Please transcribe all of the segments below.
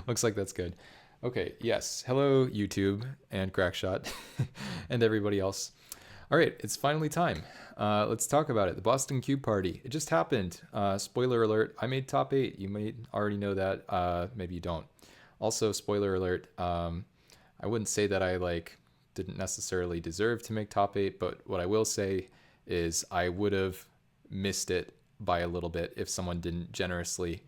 Looks like that's good. Okay, yes. Hello, YouTube and Crackshot and everybody else. All right, it's finally time. Let's talk about it. The Boston Cube Party. It just happened. Spoiler alert, I made top 8. You may already know that. Maybe you don't. Also, spoiler alert, I wouldn't say that I didn't necessarily deserve to make top 8, but what I will say is I would have missed it by a little bit if someone didn't generously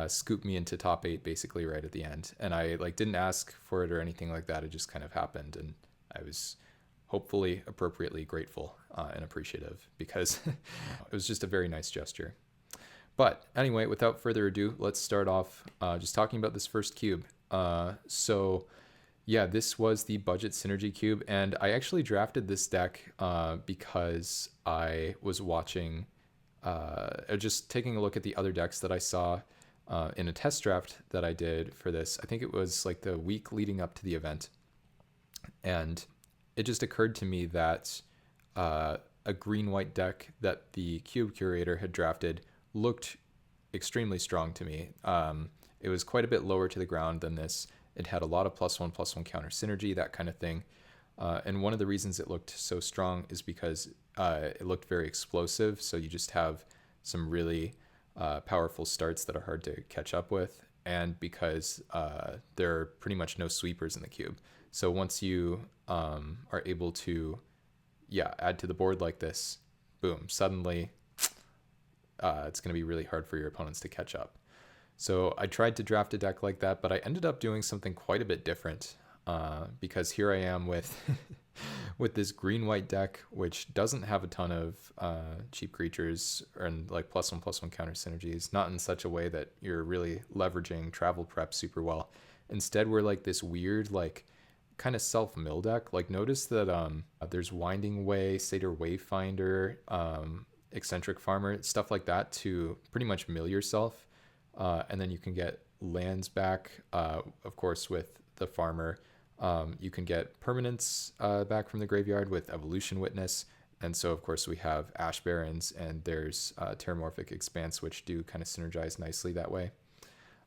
scoop me into top 8 basically right at the end. And I didn't ask for it or anything like that. It just kind of happened, and I was hopefully appropriately grateful and appreciative because it was just a very nice gesture. But anyway, without further ado, let's start off just talking about this first cube. So yeah, this was the budget synergy cube, and I actually drafted this deck because I was watching, just taking a look at the other decks that I saw in a test draft that I did for this. I think it was the week leading up to the event, and it just occurred to me that a green-white deck that the cube curator had drafted looked extremely strong to me. It was quite a bit lower to the ground than this. It had a lot of +1/+1 counter synergy, that kind of thing. And one of the reasons it looked so strong is because it looked very explosive. So you just have some really powerful starts that are hard to catch up with. And because there are pretty much no sweepers in the cube. So once you are able to, add to the board like this, boom, suddenly it's going to be really hard for your opponents to catch up. So I tried to draft a deck like that, but I ended up doing something quite a bit different because here I am with with this green-white deck, which doesn't have a ton of cheap creatures and +1/+1 counter synergies, not in such a way that you're really leveraging travel prep super well. Instead, we're this weird, kind of self-mill deck. Notice that there's Winding Way, Satyr Wayfinder, Eccentric Farmer, stuff like that to pretty much mill yourself. And then you can get lands back, of course, with the farmer. You can get permanents back from the graveyard with Evolution Witness. And so, of course, we have Ash Barrens, and there's Terramorphic Expanse, which do kind of synergize nicely that way.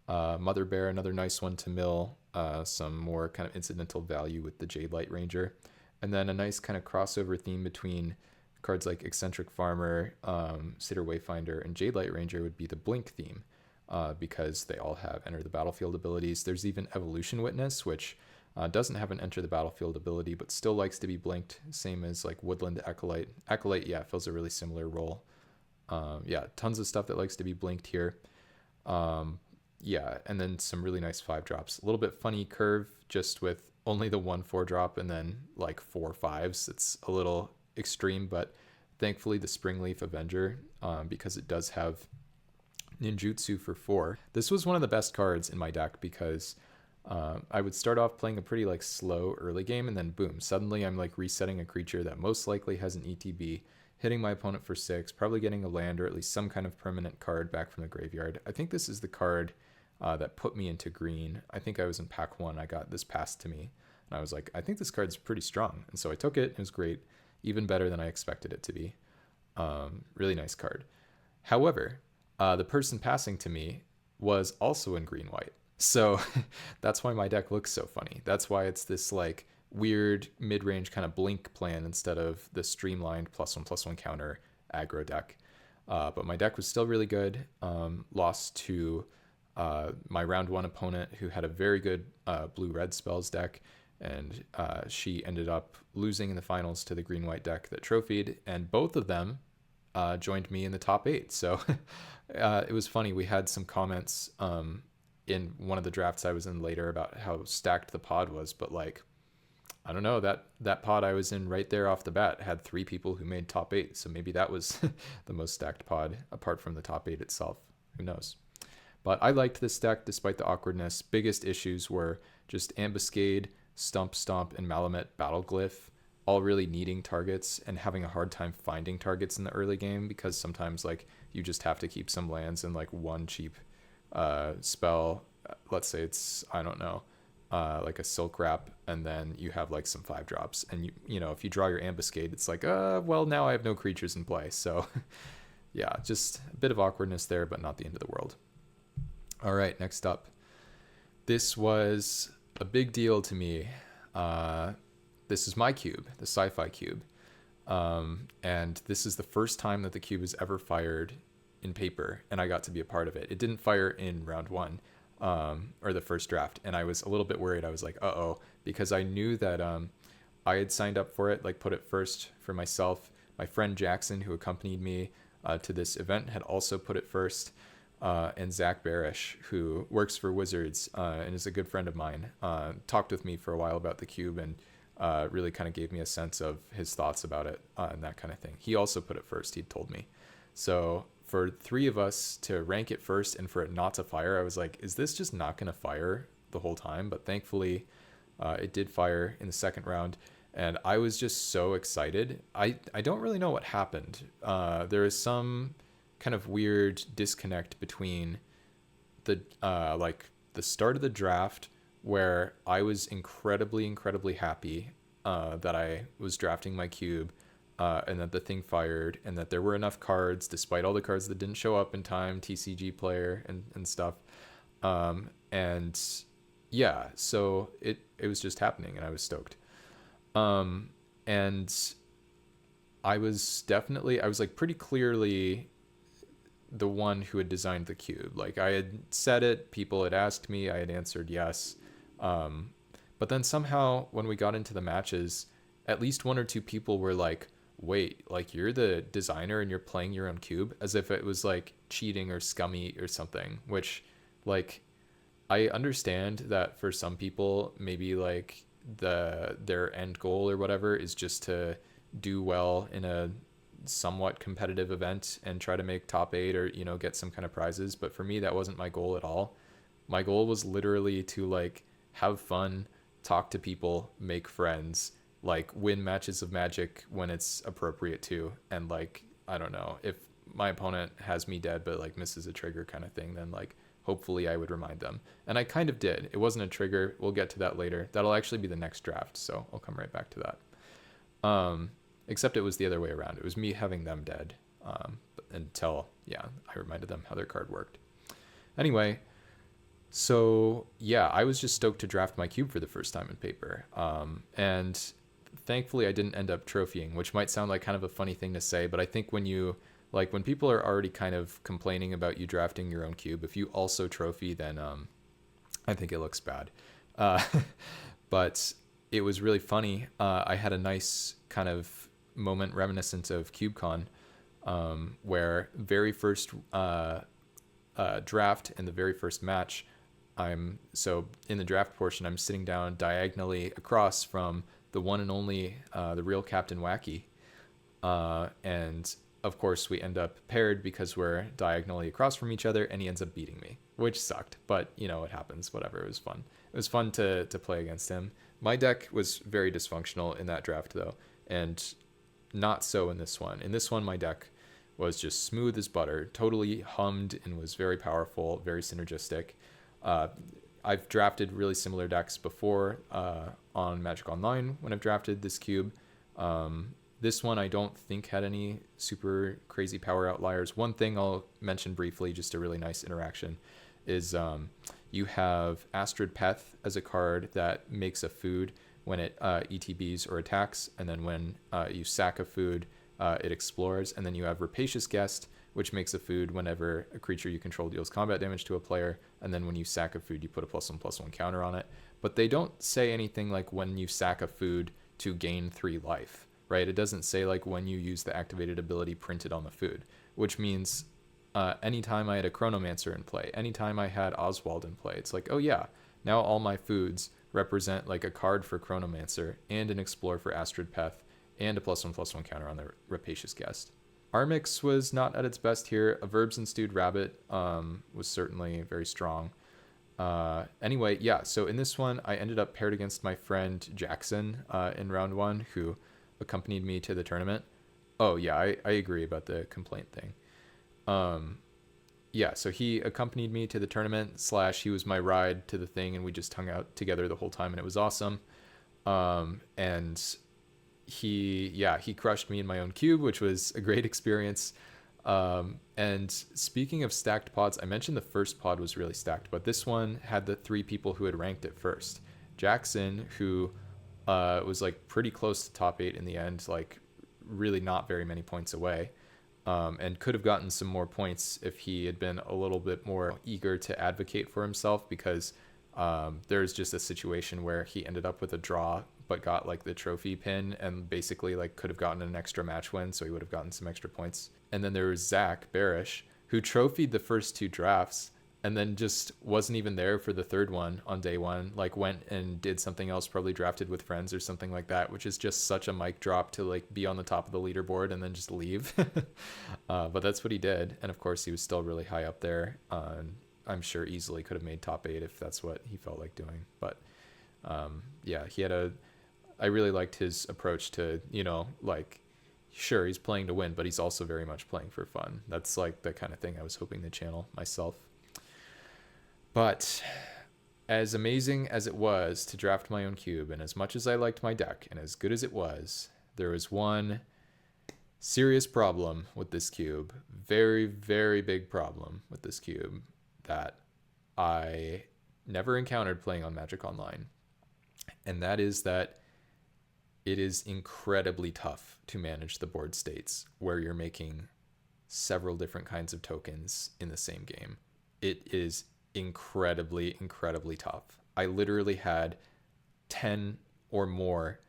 Mother Bear, another nice one to mill, some more kind of incidental value with the Jade Light Ranger. And then a nice kind of crossover theme between cards like Eccentric Farmer, Satyr Wayfinder, and Jade Light Ranger would be the Blink theme. Because they all have Enter the Battlefield abilities. There's even Evolution Witness, which doesn't have an Enter the Battlefield ability, but still likes to be blinked, same as Woodland Acolyte. Acolyte, fills a really similar role. Tons of stuff that likes to be blinked here. And then some really nice 5-drops. A little bit funny curve, just with only the 1 4-drop and then 4 5s. It's a little extreme, but thankfully the Springleaf Avenger, because it does have ninjutsu for 4. This was one of the best cards in my deck because I would start off playing a pretty slow early game, and then boom, suddenly I'm resetting a creature that most likely has an ETB, hitting my opponent for 6, probably getting a land or at least some kind of permanent card back from the graveyard. I think this is the card that put me into green. I think I was in pack 1. I got this passed to me, and I was like, I think this card's pretty strong. And so I took it. It was great, even better than I expected it to be. Really nice card. However, the person passing to me was also in green-white. So that's why my deck looks so funny. That's why it's this weird mid-range kind of blink plan instead of the streamlined +1/+1 counter aggro deck. But my deck was still really good. Lost to my round 1 opponent who had a very good blue-red spells deck. And she ended up losing in the finals to the green-white deck that trophied. And both of them joined me in the top 8. So it was funny. We had some comments in one of the drafts I was in later about how stacked the pod was, but I don't know, that pod I was in right there off the bat had 3 people who made top 8. So maybe that was the most stacked pod apart from the top 8 itself. Who knows? But I liked this deck despite the awkwardness. Biggest issues were just Ambuscade, Stump Stomp, and Malamet Battleglyph, all really needing targets and having a hard time finding targets in the early game because sometimes you just have to keep some lands in one cheap spell. Let's say it's, I don't know, a Silk Wrap, and then you have some 5-drops, and you know if you draw your Ambuscade, it's well, now I have no creatures in play. So yeah, just a bit of awkwardness there, but not the end of the world. All right, next up, This was a big deal to me. Uh, this is my cube, the sci-fi cube. And this is the first time that the cube was ever fired in paper, and I got to be a part of it. It didn't fire in round one, or the first draft, and I was a little bit worried. I was like, uh-oh, because I knew that I had signed up for it, like put it first for myself. My friend Jackson, who accompanied me to this event, had also put it first. And Zach Barish, who works for Wizards and is a good friend of mine, talked with me for a while about the cube and really kind of gave me a sense of his thoughts about it and that kind of thing. He also put it first, he'd told me. So for three of us to rank it first and for it not to fire, I was like, is this just not going to fire the whole time? But thankfully, it did fire in the second round. And I was just so excited. I don't really know what happened. There is some kind of weird disconnect between the like the start of the draft, where I was incredibly happy that I was drafting my cube, and that the thing fired, and that there were enough cards, despite all the cards that didn't show up in time, TCG player and stuff. And yeah, so it was just happening, and I was stoked. And I was like pretty clearly the one who had designed the cube. Like, I had said it, people had asked me, I had answered yes. But then somehow when we got into the matches, at least one or two people were like, wait, like, you're the designer and you're playing your own cube, as if it was like cheating or scummy or something, which, like, I understand that for some people, maybe like their end goal or whatever is just to do well in a somewhat competitive event and try to make top 8 or, you know, get some kind of prizes. But for me, that wasn't my goal at all. My goal was literally to, like, have fun, talk to people, make friends, like, win matches of Magic when it's appropriate to, and, like, I don't know, if my opponent has me dead but like misses a trigger kind of thing, then like hopefully I would remind them. And I kind of did. It wasn't a trigger. We'll get to that later. That'll actually be the next draft, so I'll come right back to that. Except it was the other way around. It was me having them dead, until, yeah, I reminded them how their card worked. Anyway, so yeah, I was just stoked to draft my cube for the first time in paper. And thankfully I didn't end up trophying, which might sound like kind of a funny thing to say, but I think when people are already kind of complaining about you drafting your own cube, if you also trophy, then I think it looks bad. But it was really funny. I had a nice kind of moment reminiscent of CubeCon, where very first draft and the very first match, so in the draft portion, I'm sitting down diagonally across from the one and only, the real Captain Wacky. And of course we end up paired because we're diagonally across from each other, and he ends up beating me, which sucked, but you know, it happens, whatever. It was fun. It was fun to play against him. My deck was very dysfunctional in that draft though, and not so in this one. In this one, my deck was just smooth as butter, totally hummed, and was very powerful, very synergistic. I've drafted really similar decks before on Magic Online when I've drafted this cube. This one I don't think had any super crazy power outliers. One thing I'll mention briefly, just a really nice interaction, is you have Astrid Peth as a card that makes a food when it ETBs or attacks, and then when you sack a food, it explores. And then you have Rapacious Guest, which makes a food whenever a creature you control deals combat damage to a player, and then when you sack a food, you put a +1/+1 counter on it. But they don't say anything like when you sack a food to gain 3 life. Right? It doesn't say like when you use the activated ability printed on the food, which means anytime I had a Chronomancer in play, anytime I had Oswald in play, it's like, oh yeah, now all my foods represent like a card for Chronomancer and an Explore for Astrid Peth and a +1/+1 counter on the Rapacious Guest. Our mix was not at its best here. A Verbs and Stewed Rabbit was certainly very strong. Anyway, yeah, so in this one, I ended up paired against my friend Jackson in round 1, who accompanied me to the tournament. Oh yeah, I agree about the complaint thing. Yeah, so he accompanied me to the tournament / he was my ride to the thing, and we just hung out together the whole time, and it was awesome. And he crushed me in my own cube, which was a great experience. And speaking of stacked pods, I mentioned the first pod was really stacked, but this one had the three people who had ranked it first. Jackson, who was like pretty close to top 8 in the end, like really not very many points away, and could have gotten some more points if he had been a little bit more eager to advocate for himself, because there's just a situation where he ended up with a draw but got like the trophy pin and basically like could have gotten an extra match win, so he would have gotten some extra points. And then there was Zach Barish, who trophied the first 2 drafts and then just wasn't even there for the third one on day one, like went and did something else, probably drafted with friends or something like that, which is just such a mic drop to like be on the top of the leaderboard and then just leave. But that's what he did, and of course he was still really high up there. I'm sure easily could have made top 8 if that's what he felt like doing. But yeah, I really liked his approach to, like, sure, he's playing to win, but he's also very much playing for fun. That's like the kind of thing I was hoping to channel myself. But as amazing as it was to draft my own cube, and as much as I liked my deck, and as good as it was, there was one serious problem with this cube. Very, very big problem with this cube that I never encountered playing on Magic Online. And that is that it is incredibly tough to manage the board states where you're making several different kinds of tokens in the same game. It is incredibly, incredibly tough. I literally had 10 or more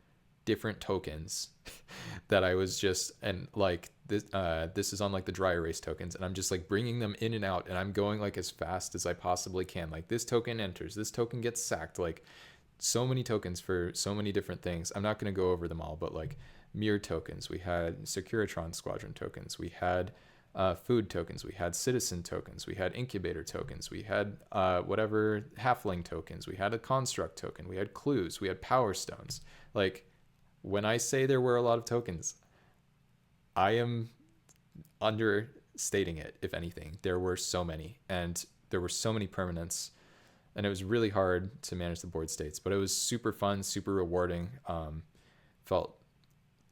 different tokens that I was just, and like this is on like the dry erase tokens, and I'm just like bringing them in and out, and I'm going like as fast as I possibly can. Like this token enters, this token gets sacked, like so many tokens for so many different things. I'm not going to go over them all, but like mirror tokens, we had Securitron Squadron tokens, we had food tokens, we had citizen tokens, we had incubator tokens, we had whatever halfling tokens, we had a construct token, we had clues, we had power stones. Like when I say there were a lot of tokens, I am understating it. If anything, there were so many, and there were so many permanents, and it was really hard to manage the board states, but it was super fun, super rewarding. Felt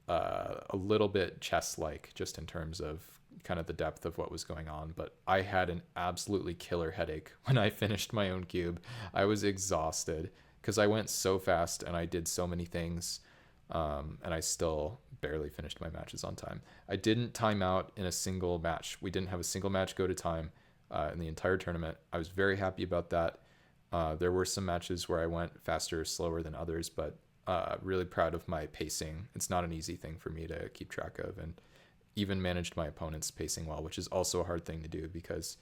a little bit chess-like just in terms of kind of the depth of what was going on, but I had an absolutely killer headache when I finished my own cube. I was exhausted because I went so fast and I did so many things, and I still barely finished my matches on time. I didn't time out in a single match. We didn't have a single match go to time in the entire tournament. I was very happy about that. There were some matches where I went faster or slower than others, but really proud of my pacing. It's not an easy thing for me to keep track of, and even managed my opponent's pacing well, which is also a hard thing to do because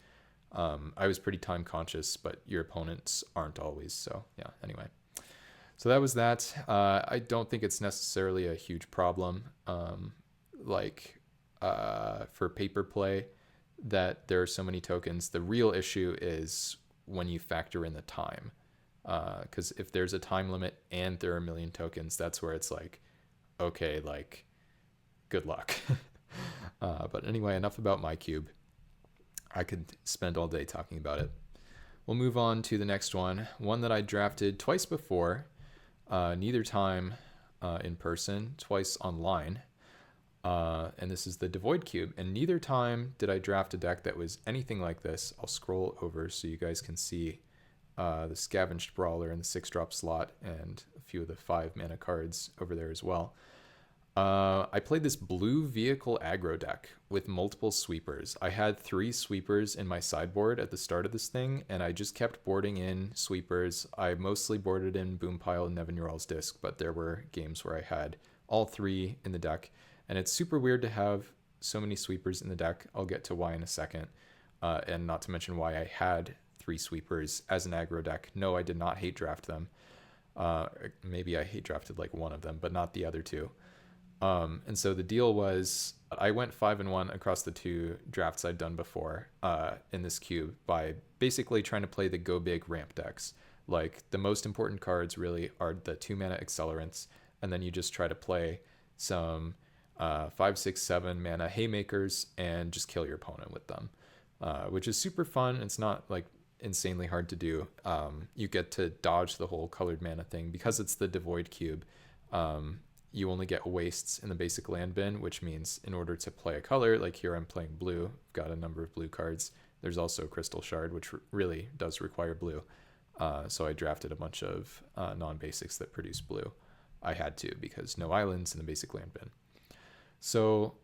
I was pretty time conscious, but your opponents aren't always. So yeah, anyway. So that was that. I don't think it's necessarily a huge problem, for paper play, that there are so many tokens. The real issue is when you factor in the time, because if there's a time limit and there are a million tokens, that's where it's like, okay, like, good luck. But anyway, enough about my cube. I could spend all day talking about it. We'll move on to the next one that I drafted twice before, neither time in person, twice online. And this is the Devoid Cube, and neither time did I draft a deck that was anything like this. I'll scroll over so you guys can see the Scavenged Brawler in the 6-drop slot and a few of the 5 mana cards over there as well. I played this blue vehicle aggro deck with multiple sweepers. I had 3 sweepers in my sideboard at the start of this thing, and I just kept boarding in sweepers. I mostly boarded in Boompile and Nevin Ural's Disc, but there were games where I had all 3 in the deck. And it's super weird to have so many sweepers in the deck. I'll get to why in a second. And not to mention why I had 3 sweepers as an aggro deck. No, I did not hate draft them. Maybe I hate drafted like one of them, but not the other 2. And so the deal was I went 5-1 across the 2 drafts I'd done before in this cube by basically trying to play the go big ramp decks. Like the most important cards really are the 2 mana accelerants, and then you just try to play some 5, 6, 7 mana haymakers and just kill your opponent with them, which is super fun. It's not like insanely hard to do. You get to dodge the whole colored mana thing because it's the Devoid Cube. you only get wastes in the basic land bin, which means in order to play a color, like here I'm playing blue, I've got a number of blue cards. There's also Crystal Shard, which really does require blue. So I drafted a bunch of non-basics that produce blue. I had to because no islands in the basic land bin. So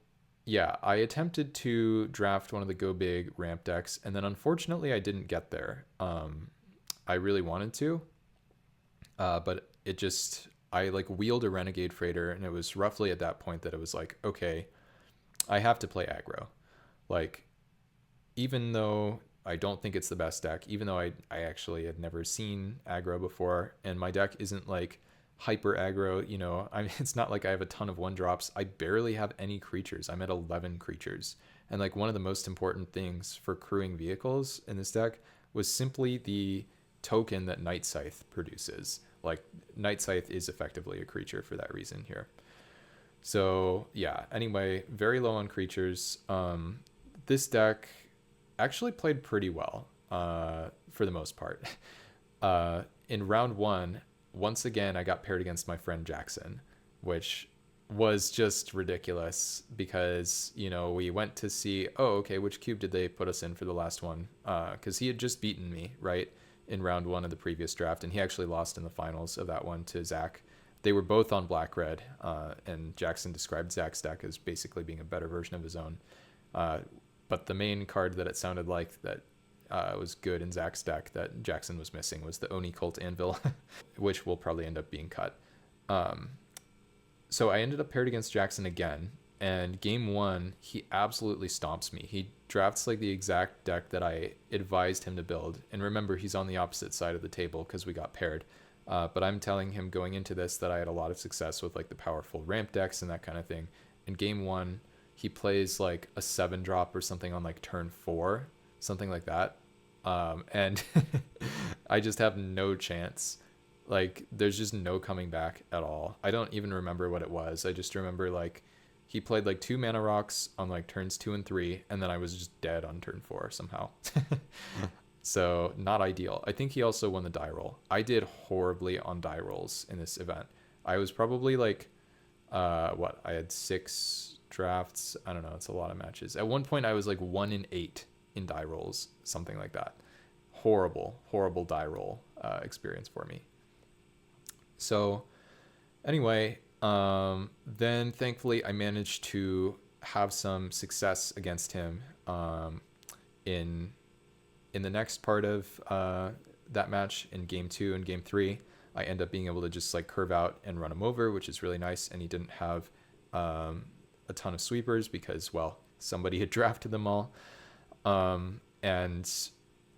yeah, I attempted to draft one of the Go Big ramp decks, and then unfortunately I didn't get there. I really wanted to, but it just, I like wheeled a Renegade Freighter, and it was roughly at that point that it was like, okay, I have to play aggro. Like, even though I don't think it's the best deck, even though I actually had never seen aggro before, and my deck isn't like hyper aggro, you know, it's not like I have a ton of 1-drops. I barely have any creatures. I'm at 11 creatures. And like one of the most important things for crewing vehicles in this deck was simply the token that Night Scythe produces. Like Night Scythe is effectively a creature for that reason here. So yeah, anyway, very low on creatures. This deck actually played pretty well for the most part. In round 1, once again, I got paired against my friend Jackson, which was just ridiculous because, you know, we went to see, oh, okay, which cube did they put us in for the last one? Because he had just beaten me, right, in round 1 of the previous draft, and he actually lost in the finals of that one to Zach. They were both on black-red, and Jackson described Zach's deck as basically being a better version of his own. But the main card that it sounded like that was good in Zach's deck that Jackson was missing was the Oni Cult Anvil, which will probably end up being cut. So I ended up paired against Jackson again, and game 1, he absolutely stomps me. He drafts like the exact deck that I advised him to build. And remember, he's on the opposite side of the table because we got paired. But I'm telling him going into this that I had a lot of success with like the powerful ramp decks and that kind of thing. In game 1, he plays like a 7-drop or something on like turn 4, something like that. And I just have no chance. Like, there's just no coming back at all. I don't even remember what it was. I just remember like he played like 2 mana rocks on like turns 2 and 3, and then I was just dead on turn 4 somehow. So not ideal. I think he also won the die roll. I did horribly on die rolls in this event. I was probably like, I had 6 drafts. I don't know. It's a lot of matches. At one point I was like 1 in 8 in die rolls, something like that. Horrible die roll experience for me. So anyway, then thankfully I managed to have some success against him in the next part of that match in game 2 and game 3. I end up being able to just like curve out and run him over, which is really nice. And he didn't have a ton of sweepers because, well, somebody had drafted them all. And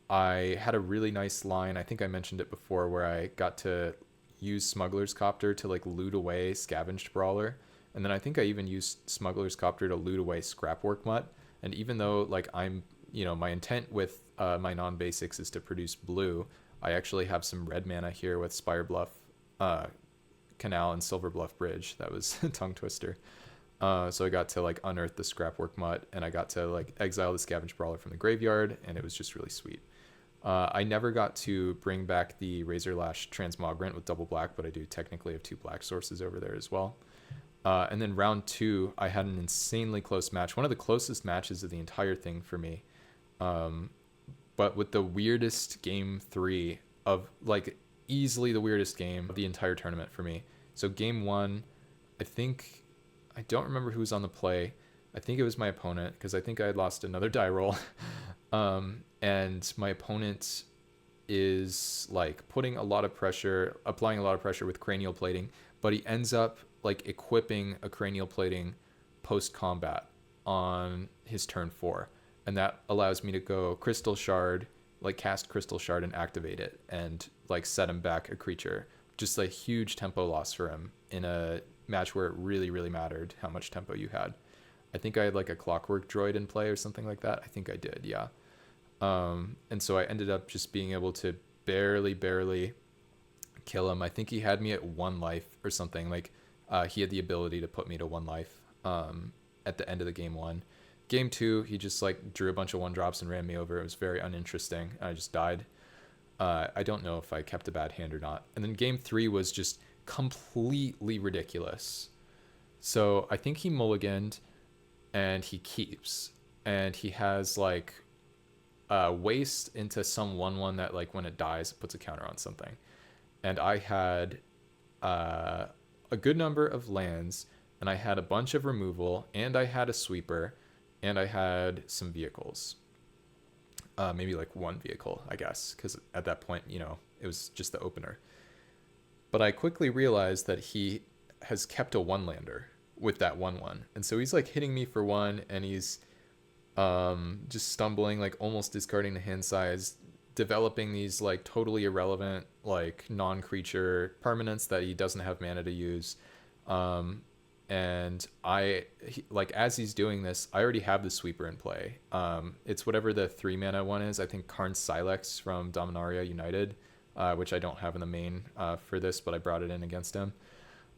I had a really nice line. I think I mentioned it before, where I got to use Smuggler's Copter to like loot away Scavenged Brawler. And then I think I even used Smuggler's Copter to loot away Scrapwork Mutt. And even though like I'm, you know, my intent with my non-basics is to produce blue, I actually have some red mana here with Spire Bluff Canal and Silver Bluff Bridge. That was a tongue twister. So I got to like unearth the Scrapwork Mutt, and I got to like exile the Scavenged Brawler from the graveyard, and it was just really sweet. I never got to bring back the Razorlash Transmogrant with double black, but I do technically have 2 black sources over there as well. And then round 2, I had an insanely close match, one of the closest matches of the entire thing for me. But with the weirdest game 3 of like easily the weirdest game of the entire tournament for me. So game 1, I don't remember who was on the play. I think it was my opponent, because I think I had lost another die roll. And my opponent is like applying a lot of pressure with cranial plating, but he ends up like equipping a cranial plating post combat on his turn 4. And that allows me to go Crystal Shard, like cast Crystal Shard and activate it and like set him back a creature. Just a huge tempo loss for him in a match where it really, really mattered how much tempo you had. I think I had like a Clockwork Droid in play or something like that. I think I did, yeah. And so I ended up just being able to barely kill him. I think he had me at 1 life or something. Like he had the ability to put me to 1 life at the end of the game 1. Game 2, he just like drew a bunch of 1-drops and ran me over. It was very uninteresting. I just died. I don't know if I kept a bad hand or not. And then game 3 was just completely ridiculous. So I think he mulliganed and he keeps. And he has like waste into some 1/1 that like when it dies it puts a counter on something. And I had uh, a good number of lands, and I had a bunch of removal, and I had a sweeper, and I had some vehicles. Maybe like one vehicle, I guess, because at that point, it was just the opener. But I quickly realized that he has kept a one lander with that 1/1, and so he's like hitting me for one, and he's just stumbling, like almost discarding the hand size, developing these like totally irrelevant like non-creature permanents that he doesn't have mana to use. And like as he's doing this, I already have the sweeper in play. It's whatever the 3 mana one is. I think Karn Silex from Dominaria United, which I don't have in the main for this, but I brought it in against him.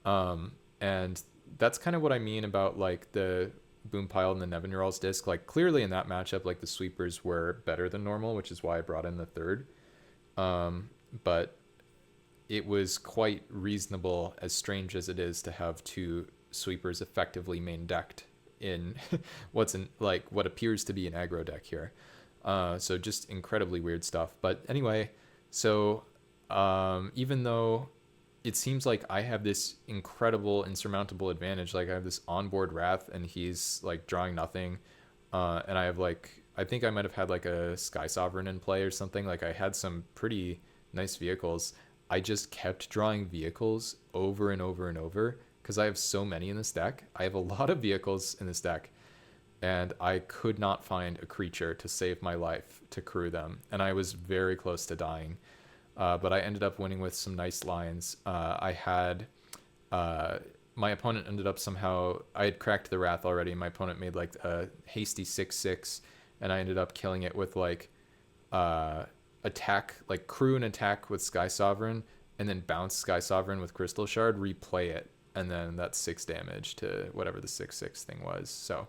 And that's kind of what I mean about like the Boom Pile and the Nevinyrral's Disc. Like clearly in that matchup, like the sweepers were better than normal, which is why I brought in the third. But it was quite reasonable, as strange as it is, to have two sweepers effectively main decked in what appears to be an aggro deck here. So just incredibly weird stuff. But anyway, so even though it seems like I have this incredible insurmountable advantage, like I have this onboard Wrath and he's like drawing nothing, and I have like, I think I might have had like a Sky Sovereign in play or something. Like I had some pretty nice vehicles. I just kept drawing vehicles over and over and over because I have so many in this deck. I have a lot of vehicles in this deck, and I could not find a creature to save my life to crew them, and I was very close to dying. But I ended up winning with some nice lines. I had my opponent ended up somehow, I had cracked the Wrath already. My opponent made like a hasty 6/6, and I ended up killing it with like attack, like crew and attack with Sky Sovereign, and then bounce Sky Sovereign with Crystal Shard, replay it, and then that's 6 damage to whatever the 6/6 thing was. So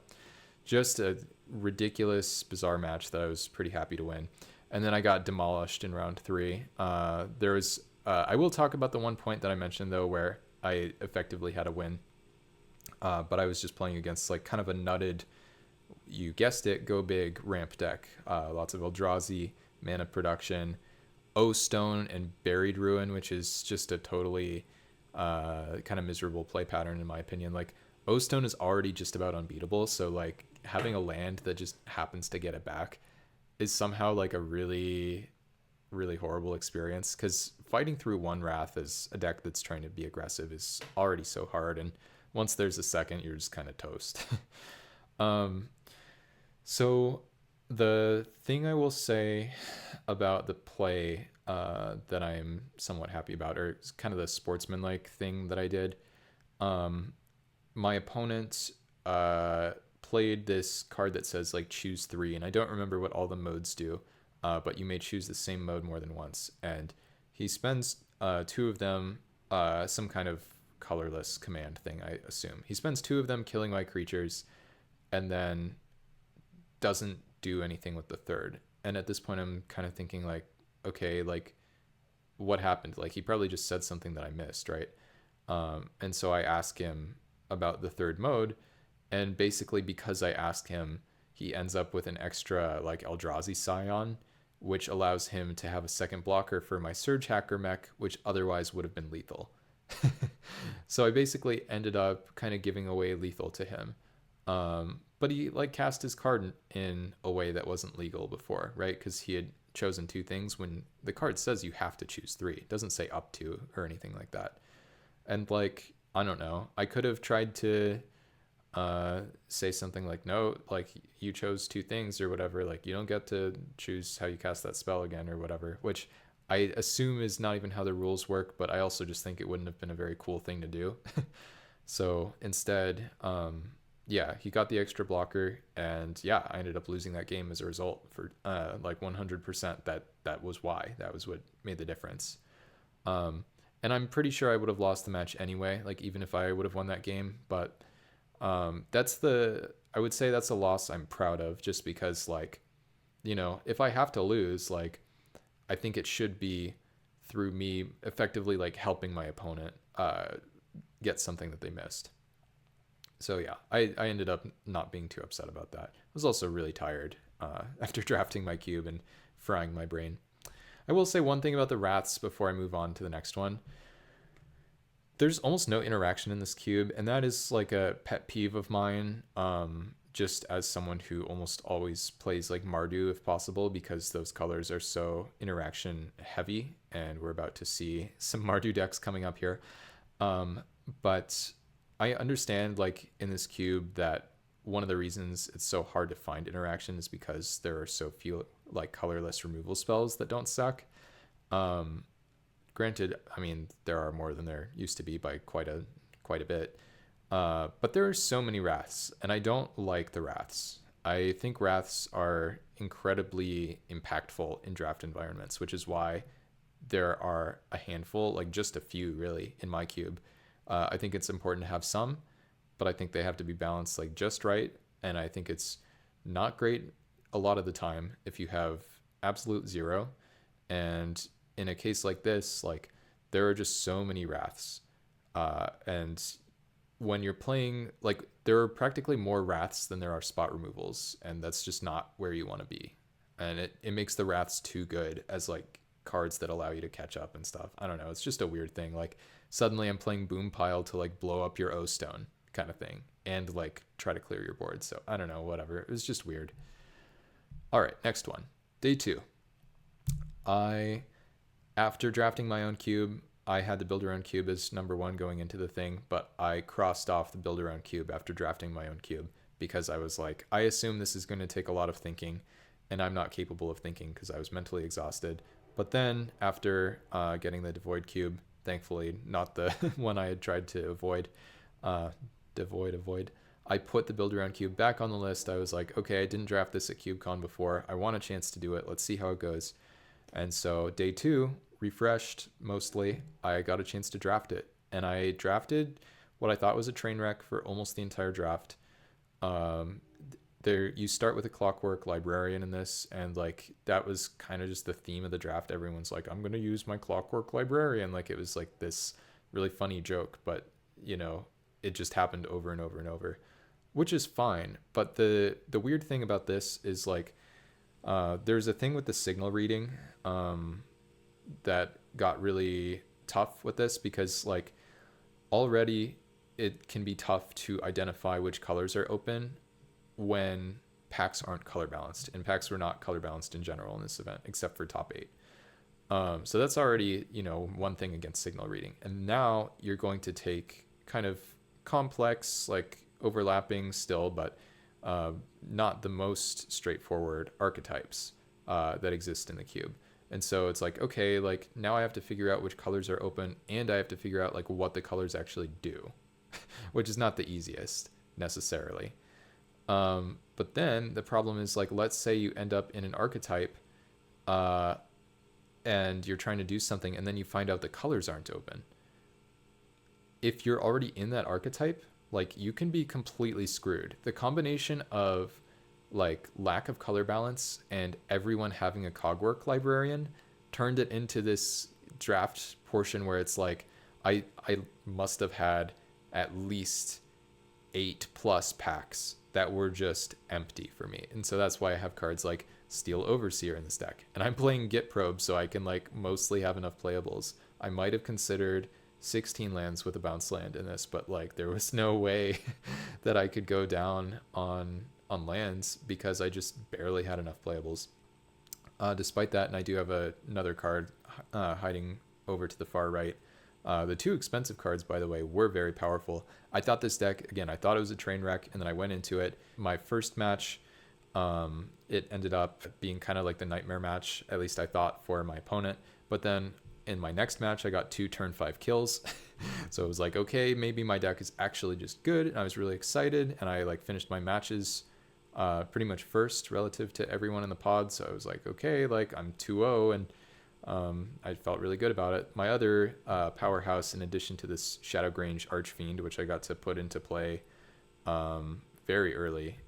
just a ridiculous, bizarre match that I was pretty happy to win. And then I got demolished in round 3. There was, I will talk about the one point that I mentioned though, where I effectively had a win. But I was just playing against like kind of a nutted, you guessed it, go big ramp deck. Lots of Eldrazi, mana production, O Stone, and Buried Ruin, which is just a totally kind of miserable play pattern in my opinion. Like O Stone is already just about unbeatable, so like having a land that just happens to get it back is somehow like a really, really horrible experience, because fighting through one Wrath as a deck that's trying to be aggressive is already so hard, and once there's a second, you're just kind of toast. So the thing I will say about the play that I'm somewhat happy about, or kind of the sportsman-like thing that I did, my opponent played this card that says like choose 3, and I don't remember what all the modes do, but you may choose the same mode more than once, and he spends 2 of them, some kind of colorless command thing, I assume. He spends 2 of them killing my creatures, and then doesn't do anything with the third. And at this point I'm kind of thinking like, okay, like what happened? Like he probably just said something that I missed, right? And so I ask him about the third mode, and basically because I asked him, he ends up with an extra like Eldrazi Scion, which allows him to have a second blocker for my Surge Hacker mech, which otherwise would have been lethal. So I basically ended up kind of giving away lethal to him. But he like cast his card in a way that wasn't legal before, right? Because he had chosen 2 things when the card says you have to choose 3. It doesn't say up to or anything like that. And like, I don't know, I could have tried to say something like, no, like you chose 2 things or whatever, like you don't get to choose how you cast that spell again or whatever, which I assume is not even how the rules work, but I also just think it wouldn't have been a very cool thing to do. So instead, yeah, he got the extra blocker, and yeah, I ended up losing that game as a result for like 100%. That was why. That was what made the difference. And I'm pretty sure I would have lost the match anyway, like even if I would have won that game. But I would say that's a loss I'm proud of, just because like, if I have to lose, like I think it should be through me effectively like helping my opponent get something that they missed. So yeah, I ended up not being too upset about that. I was also really tired after drafting my cube and frying my brain. I will say one thing about the wraths before I move on to the next one. There's almost no interaction in this cube, and that is like a pet peeve of mine. Just as someone who almost always plays like Mardu if possible, because those colors are so interaction heavy, and we're about to see some Mardu decks coming up here. Um, but I understand like in this cube that one of the reasons it's so hard to find interaction is because there are so few like colorless removal spells that don't suck. Um, Granted, I mean there are more than there used to be by quite a bit. But there are so many wraths, and I don't like the wraths. I think wraths are incredibly impactful in draft environments, which is why there are a handful, like just a few really, in my cube. I think it's important to have some, but I think they have to be balanced like just right. And I think it's not great a lot of the time if you have absolute zero. And in a case like this, like there are just so many wraths. And when you're playing, like there are practically more wraths than there are spot removals, and that's just not where you want to be. And it makes the wraths too good as like cards that allow you to catch up and stuff. I don't know. It's just a weird thing. Like suddenly I'm playing Boom Pile to like blow up your O Stone kind of thing and like try to clear your board. So I don't know, whatever. It was just weird. All right, next one. Day 2. I After drafting my own cube, I had the build your own cube as number 1 going into the thing, but I crossed off the build your own cube after drafting my own cube because I was like, I assume this is going to take a lot of thinking, and I'm not capable of thinking because I was mentally exhausted. But then after getting the devoid cube, thankfully not the one I had tried to avoid, avoid, I put the build your own cube back on the list. I was like, okay, I didn't draft this at CubeCon before. I want a chance to do it. Let's see how it goes. And so day 2, refreshed mostly, I got a chance to draft it. And I drafted what I thought was a train wreck for almost the entire draft. There, you start with a Clockwork Librarian in this, and like that was kind of just the theme of the draft. Everyone's like, I'm gonna use my Clockwork Librarian. Like it was like this really funny joke, but you know, it just happened over and over and over, which is fine. But the weird thing about this is like there's a thing with the signal reading that got really tough with this because like already it can be tough to identify which colors are open when packs aren't color balanced, and packs were not color balanced in general in this event except for top 8. So that's already, you know, one thing against signal reading. And now you're going to take kind of complex, like overlapping still, but not the most straightforward archetypes that exist in the cube. And so it's like, okay, like now I have to figure out which colors are open, and I have to figure out like what the colors actually do, which is not the easiest necessarily. But then the problem is like, let's say you end up in an archetype and you're trying to do something, and then you find out the colors aren't open. If you're already in that archetype, like you can be completely screwed. The combination of like lack of color balance and everyone having a Cogwork Librarian turned it into this draft portion where it's like I must have had at least 8+ packs that were just empty for me. And so that's why I have cards like Steel Overseer in this deck. And I'm playing Git Probe so I can like mostly have enough playables. I might have considered 16 lands with a bounce land in this, but like there was no way that I could go down on lands because I just barely had enough playables. Despite that, and I do have another card hiding over to the far right. The 2 expensive cards, by the way, were very powerful. I thought this deck, again, I thought it was a train wreck, and then I went into it. My first match, it ended up being kind of like the nightmare match, at least I thought, for my opponent. But then in my next match, I got 2 turn 5 kills. So it was like, okay, maybe my deck is actually just good. And I was really excited, and I like finished my matches pretty much first relative to everyone in the pod. So I was like, okay, like I'm 2-0, and I felt really good about it. My other powerhouse, in addition to this Shadowgrange Archfiend, which I got to put into play very early,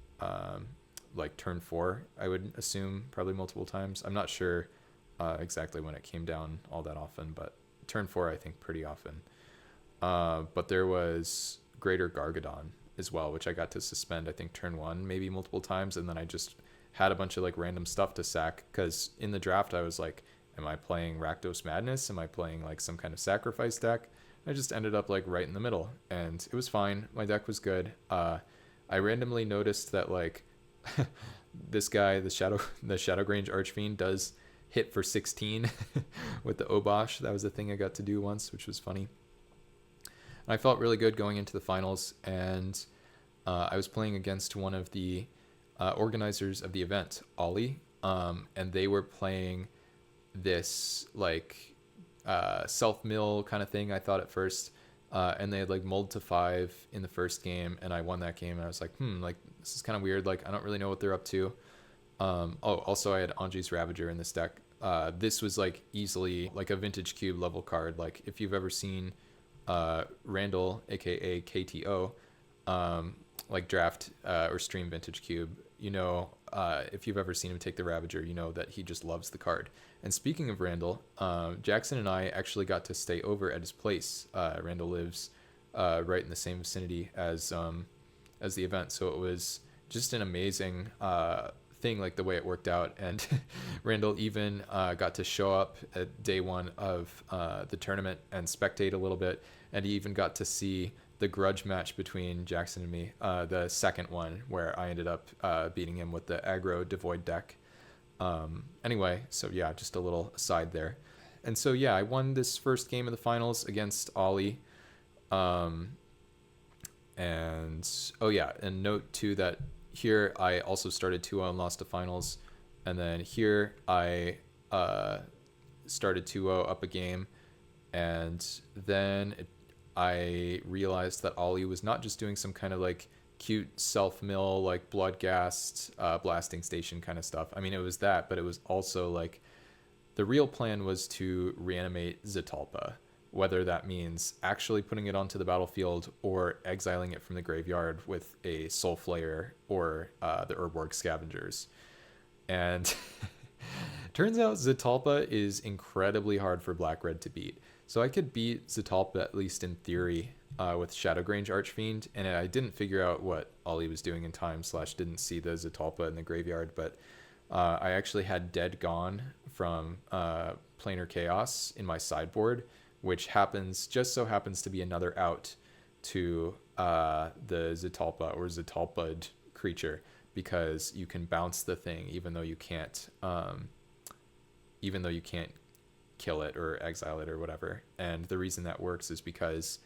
like turn 4, I would assume, probably multiple times. I'm not sure exactly when it came down all that often, but turn 4, I think, pretty often. But there was Greater Gargadon as well, which I got to suspend, I think, turn one, maybe multiple times. And then I just had a bunch of like random stuff to sack, because in the draft I was like, am I playing Rakdos Madness? Am I playing like some kind of sacrifice deck? I just ended up like right in the middle, and it was fine. My deck was good. I randomly noticed that like this guy, the Shadowgrange Archfiend, does hit for 16 with the Obosh. That was a thing I got to do once, which was funny. And I felt really good going into the finals, and I was playing against one of the organizers of the event, Ollie, and they were playing this like self-mill kind of thing, I thought at first, and they had like mulled to 5 in the first game, and I won that game, and I was like, like this is kind of weird, like I don't really know what they're up to. Also I had Anji's Ravager in this deck. This was like easily like a Vintage Cube level card. Like if you've ever seen Randall, aka KTO, like draft or stream Vintage Cube, if you've ever seen him take the Ravager, you know that he just loves the card. And speaking of Randall, Jackson and I actually got to stay over at his place. Randall lives right in the same vicinity as the event, so it was just an amazing thing, like the way it worked out. And Randall even got to show up at day one of the tournament and spectate a little bit, and he even got to see the grudge match between Jackson and me, the second one, where I ended up beating him with the aggro devoid deck. Anyway, so yeah, just a little aside there. And so yeah, I won this first game of the finals against Ollie. And oh yeah, and note too that here I also started 2-0 and lost to finals, and then here I started 2-0 up a game, and then I realized that Ollie was not just doing some kind of like cute self-mill, like blood-gassed blasting station kind of stuff. I mean, it was that, but it was also like the real plan was to reanimate Zetalpa, whether that means actually putting it onto the battlefield or exiling it from the graveyard with a Soul Flayer or the Urborg Scavengers. And turns out Zetalpa is incredibly hard for Black-Red to beat. So I could beat Zetalpa, at least in theory, with Shadowgrange Archfiend, and I didn't figure out what Ollie was doing in time / didn't see the Zetalpa in the graveyard, but I actually had Dead Gone from Planar Chaos in my sideboard, which just so happens to be another out to the Zetalpa or Zetalpa'd creature, because you can bounce the thing even though you can't kill it or exile it or whatever. And the reason that works is because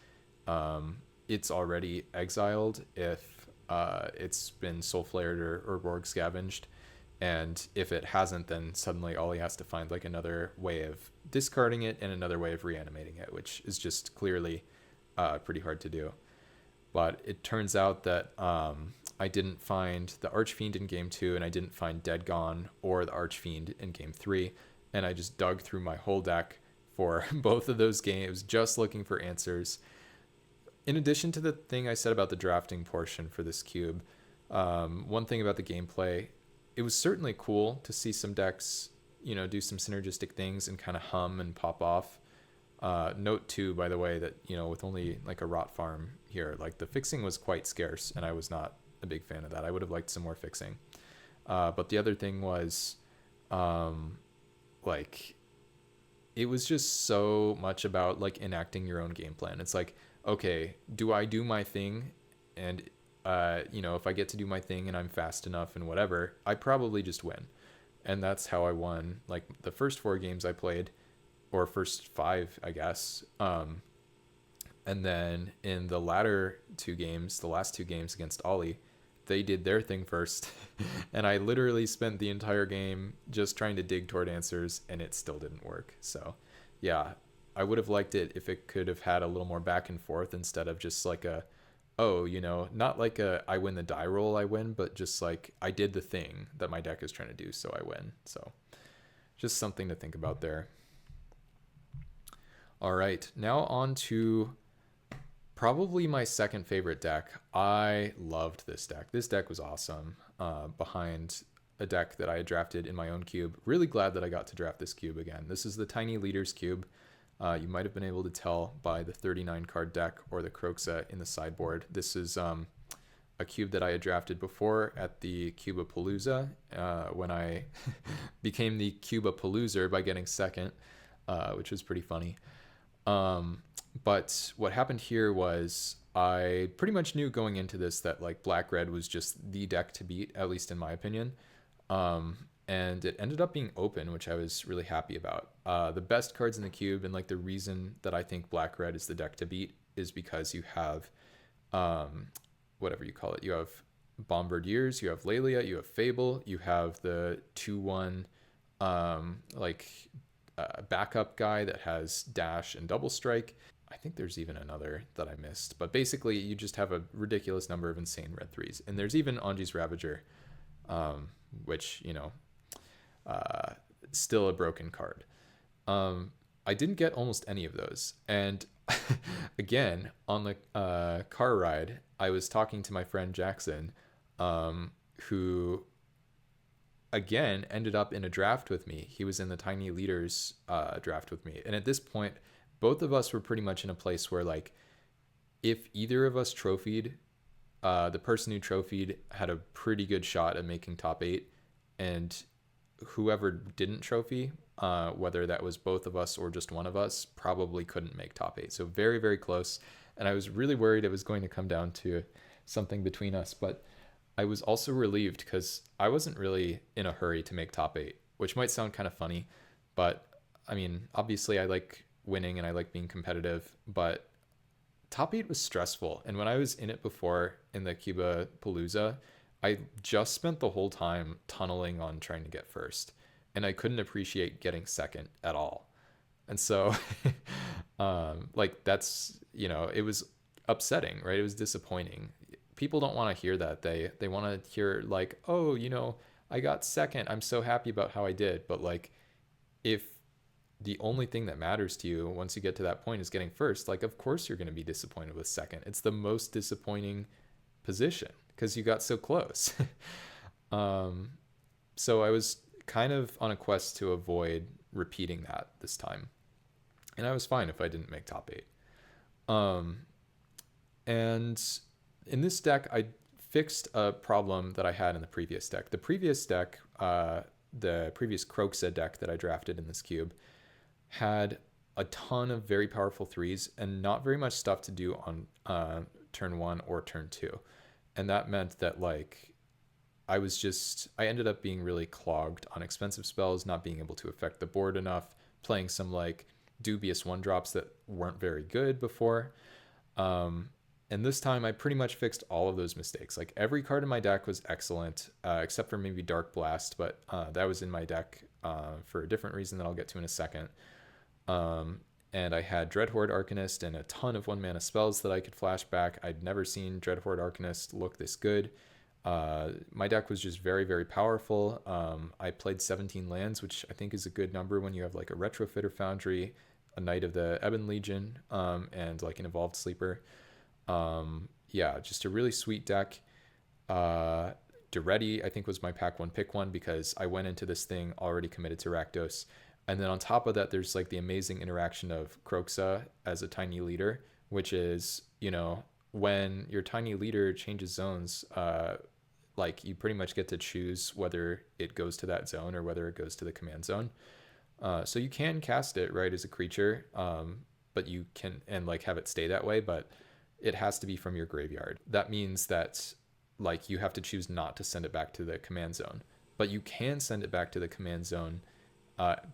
it's already exiled if it's been Soul Flared or Borg Scavenged, and if it hasn't, then suddenly Ollie has to find like another way of discarding it and another way of reanimating it, which is just clearly pretty hard to do. But it turns out that I didn't find the Archfiend in game 2, and I didn't find Dead Gone or the Archfiend in game 3, and I just dug through my whole deck for both of those games just looking for answers. In addition to the thing I said about the drafting portion for this cube, one thing about the gameplay, it was certainly cool to see some decks, do some synergistic things and kind of hum and pop off. Note too, by the way, that, with only like a rot farm here, like the fixing was quite scarce, and I was not a big fan of that. I would have liked some more fixing. But the other thing was, like, it was just so much about like enacting your own game plan. It's like, okay, do I do my thing? And, if I get to do my thing and I'm fast enough and whatever, I probably just win. And that's how I won like the first 4 games I played, or first 5, I guess. And then in the latter 2 games, the last 2 games against Ollie, they did their thing first. And I literally spent the entire game just trying to dig toward answers, and it still didn't work. So yeah, I would have liked it if it could have had a little more back and forth instead of just like not like I win the die roll, I win, but just like I did the thing that my deck is trying to do, so I win. So just something to think about there. All right, now on to probably my second favorite deck. I loved this deck. This deck was awesome, behind a deck that I had drafted in my own cube. Really glad that I got to draft this cube again. This is the Tiny Leaders cube. You might have been able to tell by the 39 card deck or the Kroxa in the sideboard. This is a cube that I had drafted before at the Cubapalooza, when I became the Cubapaloozer by getting second, which was pretty funny. But what happened here was I pretty much knew going into this that like black red was just the deck to beat, at least in my opinion. And it ended up being open, which I was really happy about. The best cards in the cube, and like the reason that I think black red is the deck to beat, is because you have whatever you call it. You have Bombardiers, you have Lelia, you have Fable, you have the 2/1 like backup guy that has dash and double strike. I think there's even another that I missed, but basically you just have a ridiculous number of insane red threes. And there's even Anji's Ravager, which, you know, still a broken card. I didn't get almost any of those. And again, on the car ride, I was talking to my friend Jackson, who again ended up in a draft with me. He was in the Tiny Leaders draft with me. And at this point, both of us were pretty much in a place where, like, if either of us trophied, the person who trophied had a pretty good shot at making top 8, and whoever didn't trophy, whether that was both of us or just one of us, probably couldn't make top 8. So very, very close. And I was really worried it was going to come down to something between us. But I was also relieved because I wasn't really in a hurry to make top 8, which might sound kind of funny. But I mean, obviously I like winning and I like being competitive, but top 8 was stressful. And when I was in it before in the Cuba Palooza, I just spent the whole time tunneling on trying to get first, and I couldn't appreciate getting second at all. And so like that's, you know, it was upsetting, right? It was disappointing. People don't want to hear that. They want to hear like, oh, you know, I got second, I'm so happy about how I did. But like, if the only thing that matters to you once you get to that point is getting first, like, of course you're going to be disappointed with second. It's the most disappointing position because you got so close. So I was kind of on a quest to avoid repeating that this time, and I was fine if I didn't make top 8. And in this deck, I fixed a problem that I had in the previous deck. The previous deck, the previous Croxa deck that I drafted in this cube, had a ton of very powerful threes and not very much stuff to do on turn 1 or turn 2. And that meant that, like, I ended up being really clogged on expensive spells, not being able to affect the board enough, playing some like dubious 1-drops that weren't very good before. And this time I pretty much fixed all of those mistakes. Like, every card in my deck was excellent, except for maybe Dark Blast, but that was in my deck for a different reason that I'll get to in a second. And I had Dreadhorde Arcanist and a ton of 1-mana spells that I could flash back. I'd never seen Dreadhorde Arcanist look this good. My deck was just very, very powerful. I played 17 lands, which I think is a good number when you have like a Retrofitter Foundry, a Knight of the Ebon Legion, and like an Evolved Sleeper. Yeah, just a really sweet deck. Duretti, I think, was my pack 1 pick one because I went into this thing already committed to Rakdos. And then on top of that, there's like the amazing interaction of Croxa as a tiny leader, which is, you know, when your tiny leader changes zones, like, you pretty much get to choose whether it goes to that zone or whether it goes to the command zone. So you can cast it, right, as a creature, but you can, and like have it stay that way, but it has to be from your graveyard. That means that, like, you have to choose not to send it back to the command zone, but you can send it back to the command zone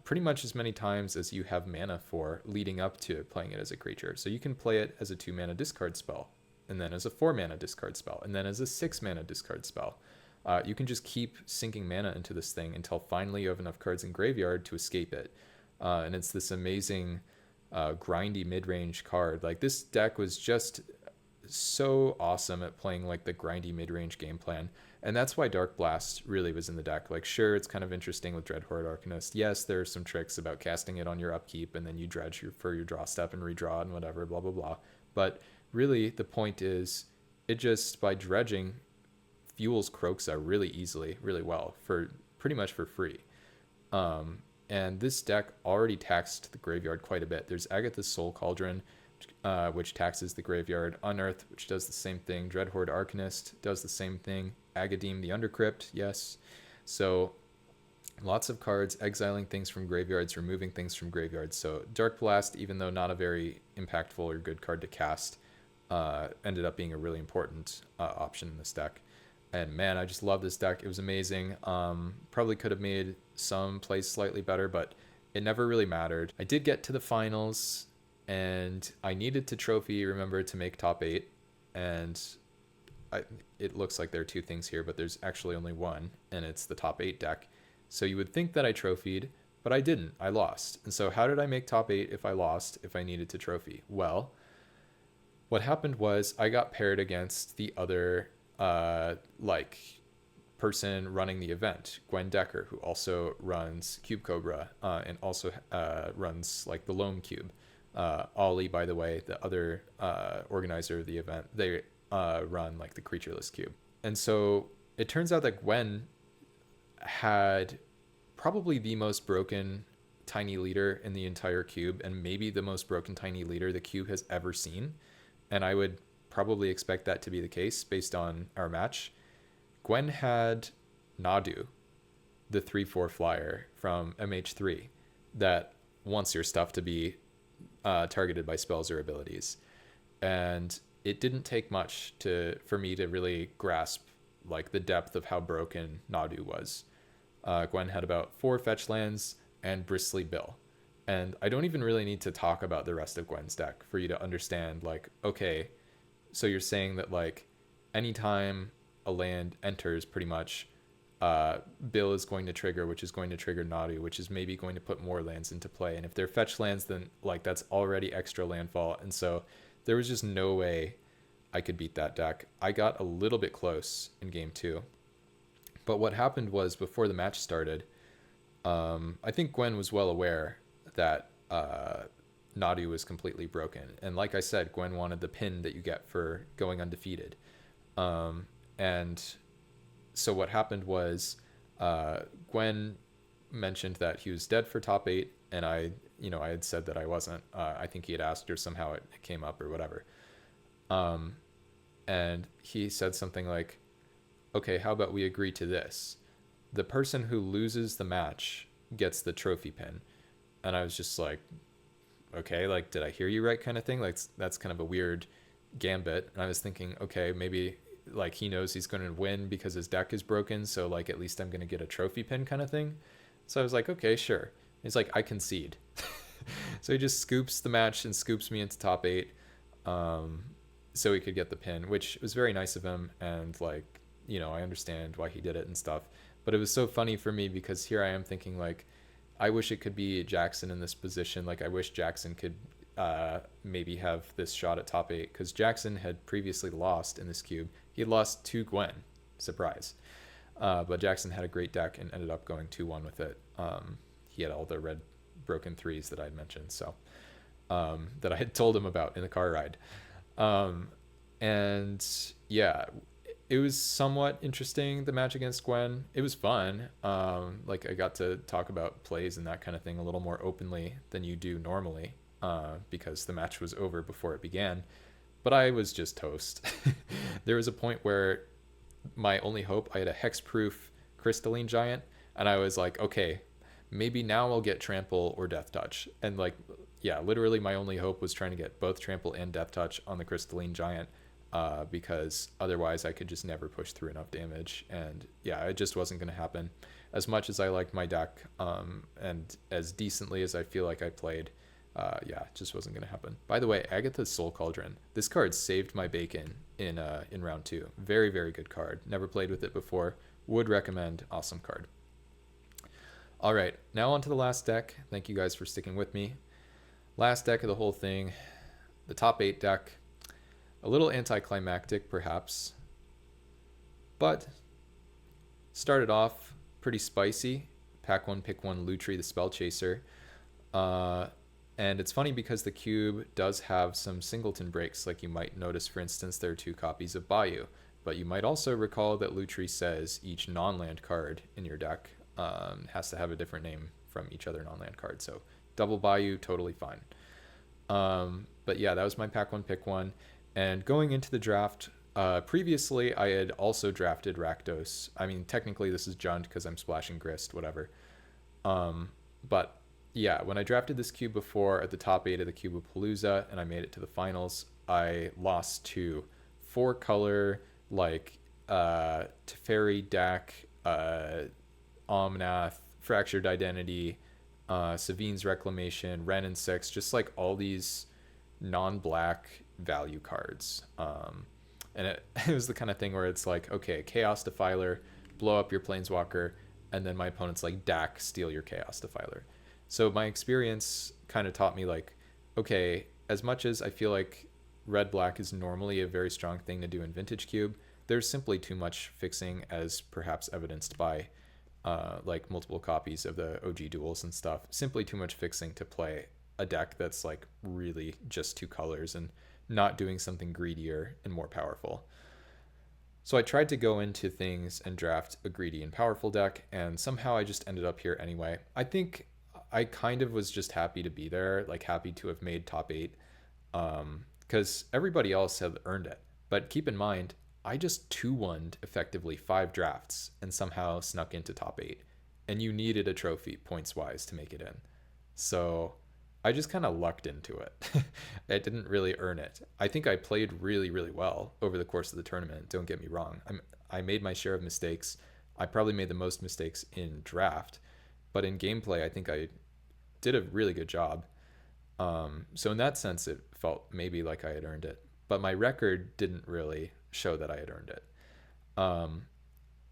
pretty much as many times as you have mana for leading up to playing it as a creature. So you can play it as a 2-mana discard spell, and then as a 4-mana discard spell, and then as a 6-mana discard spell. You can just keep sinking mana into this thing until finally you have enough cards in graveyard to escape it. And it's this amazing grindy mid-range card. Like, this deck was just so awesome at playing like the grindy mid-range game plan. And that's why Dark Blast really was in the deck. Like, sure, it's kind of interesting with Dreadhorde Arcanist. Yes, there are some tricks about casting it on your upkeep and then you dredge for your draw step and redraw and whatever, blah, blah, blah. But really, the point is, it just, by dredging, fuels Croxa really easily, really well, for pretty much for free. And this deck already taxed the graveyard quite a bit. There's Agatha's Soul Cauldron, which taxes the graveyard. Unearth, which does the same thing. Dreadhorde Arcanist does the same thing. Agadeem the Undercrypt, yes. So lots of cards exiling things from graveyards, removing things from graveyards. So Dark Blast, even though not a very impactful or good card to cast, ended up being a really important option in this deck. And man, I just love this deck. It was amazing. Probably could have made some plays slightly better, but it never really mattered. I did get to the finals, and I needed to trophy, remember, to make top 8. And it looks like there are two things here, but there's actually only one, and it's the top 8 deck. So you would think that I trophied, but I didn't. I lost. And so how did I make top 8 if I lost, if I needed to trophy? Well, what happened was I got paired against the other person running the event, Gwen Decker, who also runs Cube Cobra and also runs like the Loam Cube. Ollie, by the way, the other organizer of the event, they run like the Creatureless Cube. And so it turns out that Gwen had probably the most broken tiny leader in the entire cube, and maybe the most broken tiny leader the cube has ever seen. And I would probably expect that to be the case based on our match. Gwen had Nadu, the 3/4 flyer from MH3 that wants your stuff to be targeted by spells or abilities. And it didn't take much for me to really grasp like the depth of how broken Nadu was. Gwen had about 4 fetch lands and Bristly Bill. And I don't even really need to talk about the rest of Gwen's deck for you to understand, like, okay, so you're saying that, like, anytime a land enters, pretty much, Bill is going to trigger, which is going to trigger Nadu, which is maybe going to put more lands into play. And if they're fetch lands, then, like, that's already extra landfall. And so there was just no way I could beat that deck. I got a little bit close in game 2. But what happened was, before the match started, I think Gwen was well aware that Nadu was completely broken. And like I said, Gwen wanted the pin that you get for going undefeated. And so what happened was Gwen mentioned that he was dead for top 8, and I had said that I wasn't. I think he had asked her, somehow it came up or whatever. And he said something like, okay, how about we agree to this? The person who loses the match gets the trophy pin. And I was just like, okay, like, did I hear you right, kind of thing? Like, that's kind of a weird gambit. And I was thinking, okay, maybe like he knows he's going to win because his deck is broken, so like at least I'm going to get a trophy pin, kind of thing. So I was like, okay, sure. He's like, I concede. So he just scoops the match and scoops me into top 8, so he could get the pin, which was very nice of him. And like, I understand why he did it and stuff. But it was so funny for me because here I am thinking, like, I wish it could be Jackson in this position. Like, I wish Jackson could maybe have this shot at top 8, because Jackson had previously lost in this cube. He had lost to Gwen. Surprise. But Jackson had a great deck and ended up going 2-1 with it. He had all the red broken 3s that I had mentioned, so that I had told him about in the car ride. And yeah, it was somewhat interesting, the match against Gwen. It was fun. Like, I got to talk about plays and that kind of thing a little more openly than you do normally, because the match was over before it began. But I was just toast. There was a point where my only hope, I had a hexproof Crystalline Giant, and I was like, okay, maybe now I'll get Trample or Death Touch. And like, yeah, literally my only hope was trying to get both Trample and Death Touch on the Crystalline Giant, because otherwise I could just never push through enough damage. And yeah, it just wasn't going to happen. As much as I liked my deck, and as decently as I feel like I played, yeah, it just wasn't going to happen. By the way, Agatha's Soul Cauldron. This card saved my bacon in round 2. Very, very good card. Never played with it before. Would recommend. Awesome card. All right, now on to the last deck. Thank you guys for sticking with me. Last deck of the whole thing, the top 8 deck. A little anticlimactic, perhaps, but started off pretty spicy. Pack 1, pick 1, Lutri the Spell Chaser. And it's funny because the cube does have some singleton breaks, like you might notice, for instance, there are 2 copies of Bayou. But you might also recall that Lutri says each non-land card in your deck has to have a different name from each other non-land card. So double Bayou, totally fine. But yeah, that was my pack one pick one. And going into the draft, previously I had also drafted Rakdos. I mean, technically this is Jund because I'm splashing Grist, whatever. But yeah, when I drafted this cube before at the top 8 of the Cubapalooza and I made it to the finals, I lost to 4-color, like Teferi, Dak, Omnath, Fractured Identity, Savine's Reclamation, Ren and Six, just like all these non-black value cards. And it was the kind of thing where it's like, okay, Chaos Defiler, blow up your Planeswalker, and then my opponent's like, Dak, steal your Chaos Defiler. So my experience kind of taught me like, okay, as much as I feel like red-black is normally a very strong thing to do in Vintage Cube, there's simply too much fixing, as perhaps evidenced by like multiple copies of the OG duels and stuff. Simply too much fixing to play a deck that's like really just 2 colors and not doing something greedier and more powerful. So I tried to go into things and draft a greedy and powerful deck, and somehow I just ended up here anyway. I think I kind of was just happy to be there, like happy to have made top 8, because everybody else had earned it. But keep in mind, I just 2-1'd effectively 5 drafts and somehow snuck into top 8. And you needed a trophy points-wise to make it in. So I just kind of lucked into it. I didn't really earn it. I think I played really, really well over the course of the tournament. Don't get me wrong. I made my share of mistakes. I probably made the most mistakes in draft. But in gameplay, I think I did a really good job. So in that sense, it felt maybe like I had earned it. But my record didn't really show that I had earned it.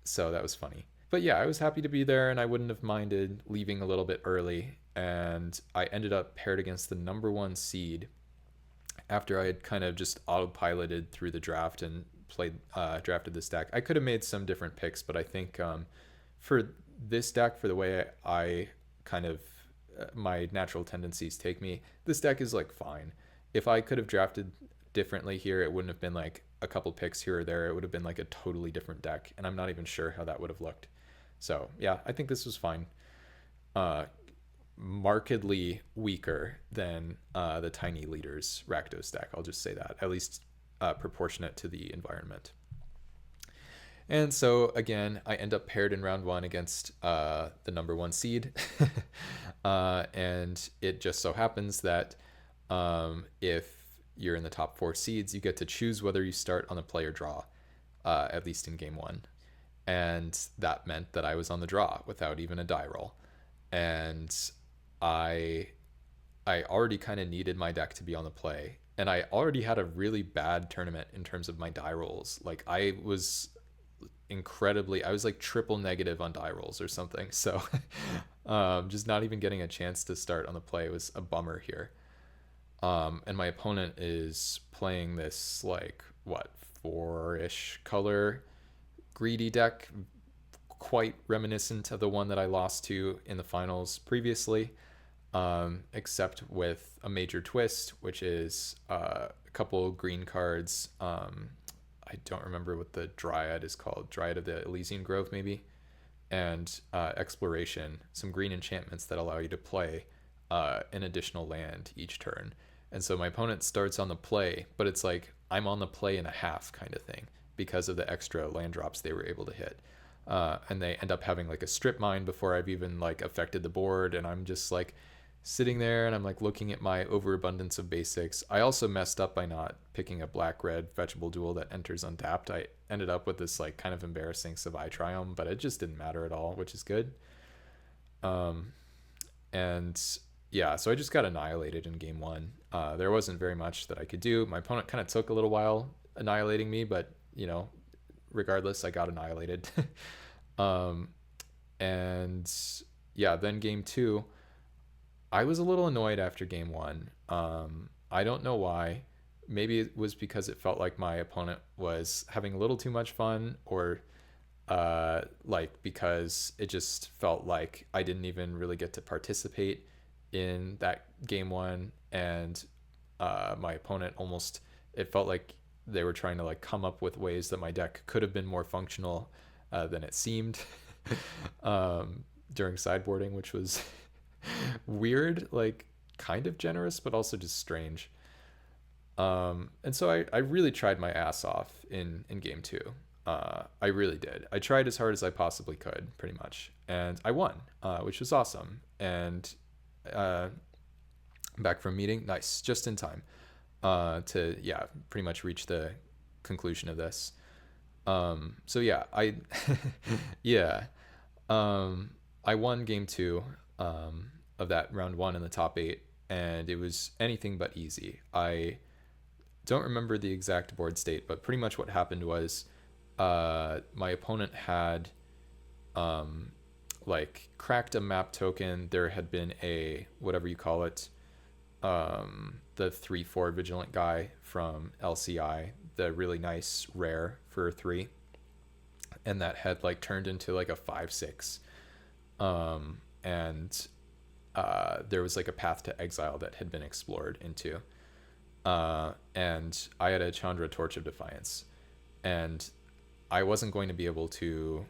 So that was funny. But yeah, I was happy to be there, and I wouldn't have minded leaving a little bit early. And I ended up paired against the number 1 seed after I had kind of just autopiloted through the draft and drafted this deck. I could have made some different picks, but I think for this deck, for the way I kind of my natural tendencies take me, this deck is like fine. If I could have drafted differently here, it wouldn't have been like a couple picks here or there. It would have been like a totally different deck, and I'm not even sure how that would have looked. So yeah, I think this was fine. Markedly weaker than the Tiny Leaders Rakdos deck, I'll just say that, at least proportionate to the environment. And so again, I end up paired in round 1 against the number 1 seed. And it just so happens that if you're in the top 4 seeds, you get to choose whether you start on the play or draw, at least in game 1. And that meant that I was on the draw without even a die roll. And I already kind of needed my deck to be on the play. And I already had a really bad tournament in terms of my die rolls. Like I was like triple negative on die rolls or something. So just not even getting a chance to start on the play was a bummer here. And my opponent is playing this like 4-ish color greedy deck, quite reminiscent of the one that I lost to in the finals previously, except with a major twist, which is a couple green cards. I don't remember what the Dryad is called. Dryad of the Elysian Grove, maybe. And Exploration, some green enchantments that allow you to play an additional land each turn. And so my opponent starts on the play, but it's like I'm on the play and a half kind of thing because of the extra land drops they were able to hit. And they end up having like a strip mine before I've even like affected the board. And I'm just like sitting there and I'm like looking at my overabundance of basics. I also messed up by not picking a black-red fetchable duel that enters untapped. I ended up with this like kind of embarrassing Savai Triumph, but it just didn't matter at all, which is good. And yeah, so I just got annihilated in game 1. There wasn't very much that I could do. My opponent kind of took a little while annihilating me, but you know, regardless, I got annihilated. And yeah, then game 2, I was a little annoyed after game 1. I don't know why. Maybe it was because it felt like my opponent was having a little too much fun, or like because it just felt like I didn't even really get to participate in that game 1, and my opponent almost, it felt like they were trying to like come up with ways that my deck could have been more functional than it seemed during sideboarding, which was weird. Like kind of generous, but also just strange. And so I really tried my ass off in game two. I really did. I tried as hard as I possibly could, pretty much, and I won, which was awesome. And uh, back from meeting, nice, just in time to yeah, pretty much reach the conclusion of this. So yeah, I yeah, I won game two of that round one in the top eight, and it was anything but easy. I don't remember the exact board state, but pretty much what happened was my opponent had like cracked a map token. There had been a whatever you call it, the 3/4 vigilant guy from LCI, the really nice rare for 3, and that had like turned into like a 5/6, and there was like a path to exile that had been explored into, and I had a Chandra Torch of Defiance, and I wasn't going to be able to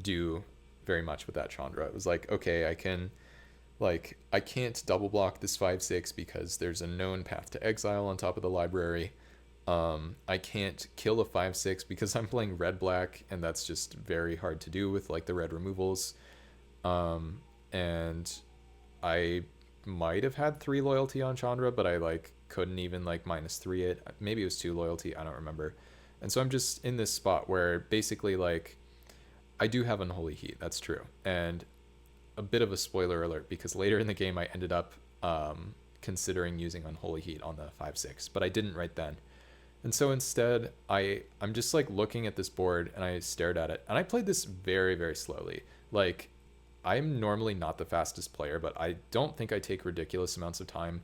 do very much with that Chandra. It was like, okay, I can't double block this 5/6 because there's a known path to exile on top of the library. I can't kill a 5/6 because I'm playing red black, and that's just very hard to do with like the red removals. And I might have had 3 loyalty on Chandra, but I like couldn't even like -3 it. Maybe it was 2 loyalty, I don't remember. And so I'm just in this spot where basically like I do have Unholy Heat, that's true. And a bit of a spoiler alert, because later in the game I ended up considering using Unholy Heat on the 5/6, but I didn't right then. And so instead I'm just like looking at this board, and I stared at it, and I played this very, very slowly. Like, I'm normally not the fastest player, but I don't think I take ridiculous amounts of time,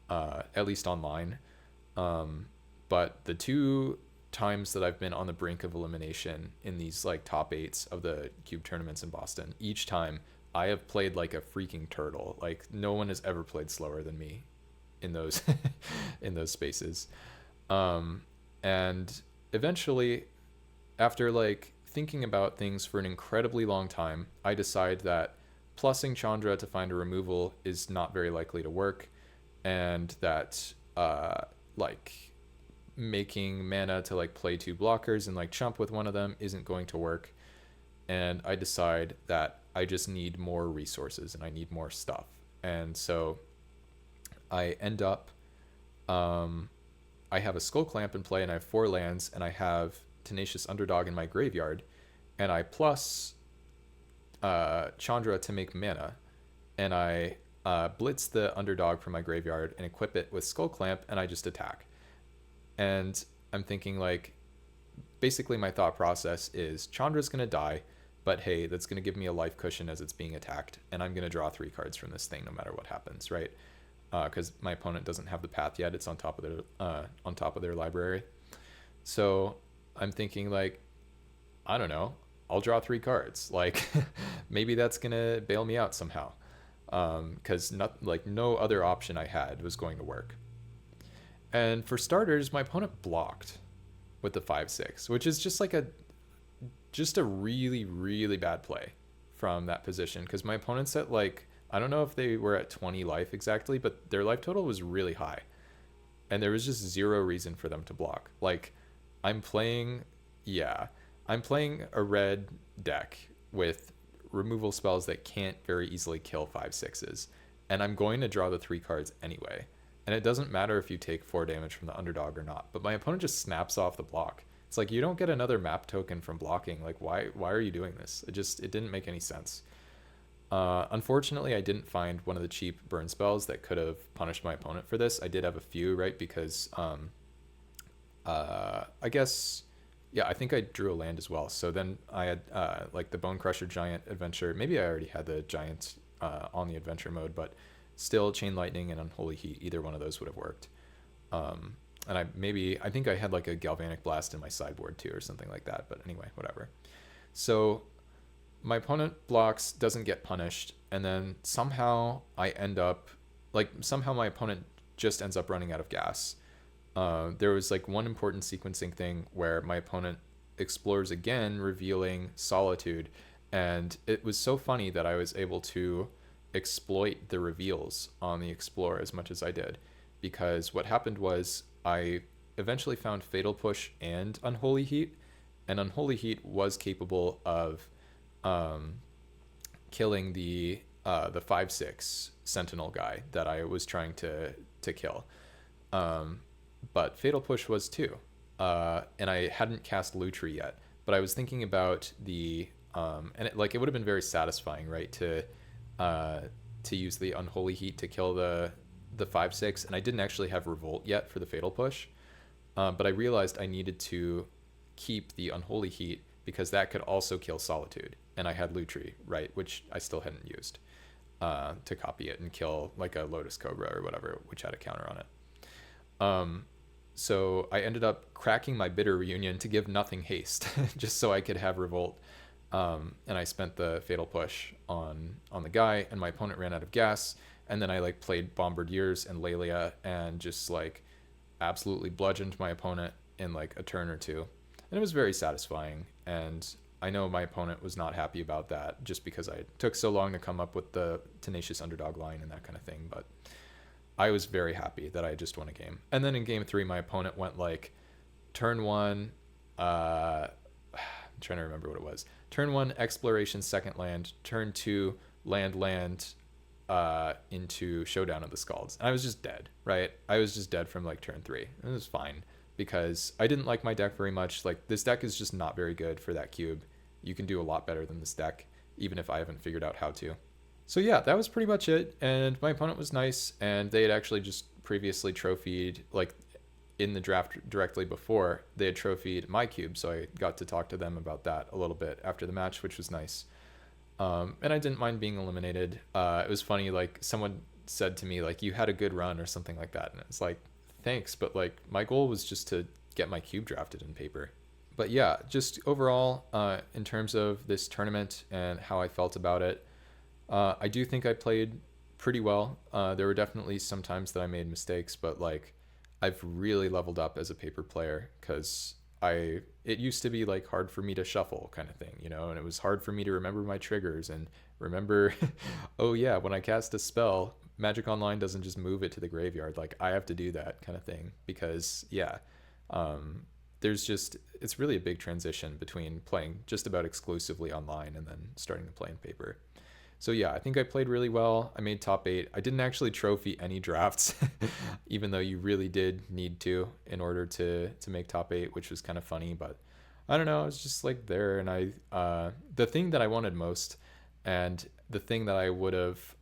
at least online. But the 2 times that I've been on the brink of elimination in these like top 8s of the cube tournaments in Boston, each time I have played like a freaking turtle. Like, no one has ever played slower than me in those in those spaces. And eventually, after like thinking about things for an incredibly long time, I decide that plussing Chandra to find a removal is not very likely to work, and that like making mana to like play 2 blockers and like chump with one of them isn't going to work. And I decide that I just need more resources and I need more stuff. And so I end up I have a Skull Clamp in play, and I have 4 lands, and I have Tenacious Underdog in my graveyard, and I plus Chandra to make mana, and I blitz the Underdog from my graveyard and equip it with Skull Clamp, and I just attack. And I'm thinking like, basically my thought process is Chandra's gonna die, but hey, that's gonna give me a life cushion as it's being attacked, and I'm gonna draw 3 cards from this thing no matter what happens, right? Because my opponent doesn't have the path yet; it's on top of their library. So I'm thinking like, I don't know, I'll draw 3 cards. Like, maybe that's gonna bail me out somehow, because no other option I had was going to work. And for starters, my opponent blocked with the 5/6, which is just like a really, really bad play from that position, because my opponent's at like, I don't know if they were at 20 life exactly, but their life total was really high, and there was just 0 reason for them to block. Like, I'm playing a red deck with removal spells that can't very easily kill 5/6s, and I'm going to draw the 3 cards anyway. And it doesn't matter if you take 4 damage from the Underdog or not, but my opponent just snaps off the block. It's like, you don't get another map token from blocking. Like, why are you doing this? It didn't make any sense. Unfortunately, I didn't find one of the cheap burn spells that could have punished my opponent for this. I did have a few, right? Because I guess, yeah, I think I drew a land as well. So then I had like the Bone Crusher Giant adventure. Maybe I already had the Giant on the adventure mode, but still Chain Lightning and Unholy Heat, either one of those would have worked. And I think I had like a Galvanic Blast in my sideboard too, or something like that. But anyway, whatever. So my opponent blocks, doesn't get punished, and then somehow my opponent just ends up running out of gas. There was like one important sequencing thing where my opponent explores again, revealing Solitude, and it was so funny that I was able to exploit the reveals on the Explorer as much as I did, because what happened was I eventually found Fatal Push and Unholy Heat, and Unholy Heat was capable of um, killing the 5/6 Sentinel guy that I was trying to kill. Um, but Fatal Push was too, and I hadn't cast Lutri yet. But I was thinking about and it would have been very satisfying, right, uh, to use the Unholy Heat to kill the 5/6, and I didn't actually have Revolt yet for the Fatal Push, but I realized I needed to keep the Unholy Heat because that could also kill Solitude, and I had Lutri, right, which I still hadn't used to copy it and kill like a Lotus Cobra or whatever, which had a counter on it. So I ended up cracking my Bitter Reunion to give nothing haste, just so I could have Revolt. And I spent the Fatal Push on the guy, and my opponent ran out of gas. And then I like played Bombardiers and Lelia and just like absolutely bludgeoned my opponent in like a turn or two. And it was very satisfying. And I know my opponent was not happy about that just because I took so long to come up with the tenacious underdog line and that kind of thing. But I was very happy that I just won a game. And then in game 3, my opponent went like turn 1, I'm trying to remember what it was. Turn 1, exploration, second land. Turn 2, land, into Showdown of the Scalds. And I was just dead, right? I was just dead from like turn 3. And it was fine because I didn't like my deck very much. Like this deck is just not very good for that cube. You can do a lot better than this deck, even if I haven't figured out how to. So yeah, that was pretty much it. And my opponent was nice, and they had actually just previously trophied, like in the draft directly before, they had trophied my cube. So I got to talk to them about that a little bit after the match, which was nice. And I didn't mind being eliminated. It was funny, like someone said to me, like, you had a good run or something like that. And it's like, thanks. But like my goal was just to get my cube drafted in paper. But yeah, just overall, in terms of this tournament and how I felt about it, I do think I played pretty well. There were definitely some times that I made mistakes, but like I've really leveled up as a paper player because it used to be like hard for me to shuffle kind of thing, you know, and it was hard for me to remember my triggers and remember, oh yeah, when I cast a spell, Magic Online doesn't just move it to the graveyard. Like I have to do that kind of thing because yeah, it's really a big transition between playing just about exclusively online and then starting to play in paper. So yeah, I think I played really well. I made top 8. I didn't actually trophy any drafts, even though you really did need to in order to make top 8, which was kind of funny. But I don't know, I was just like there, and the thing that I wanted most, and the thing that I would have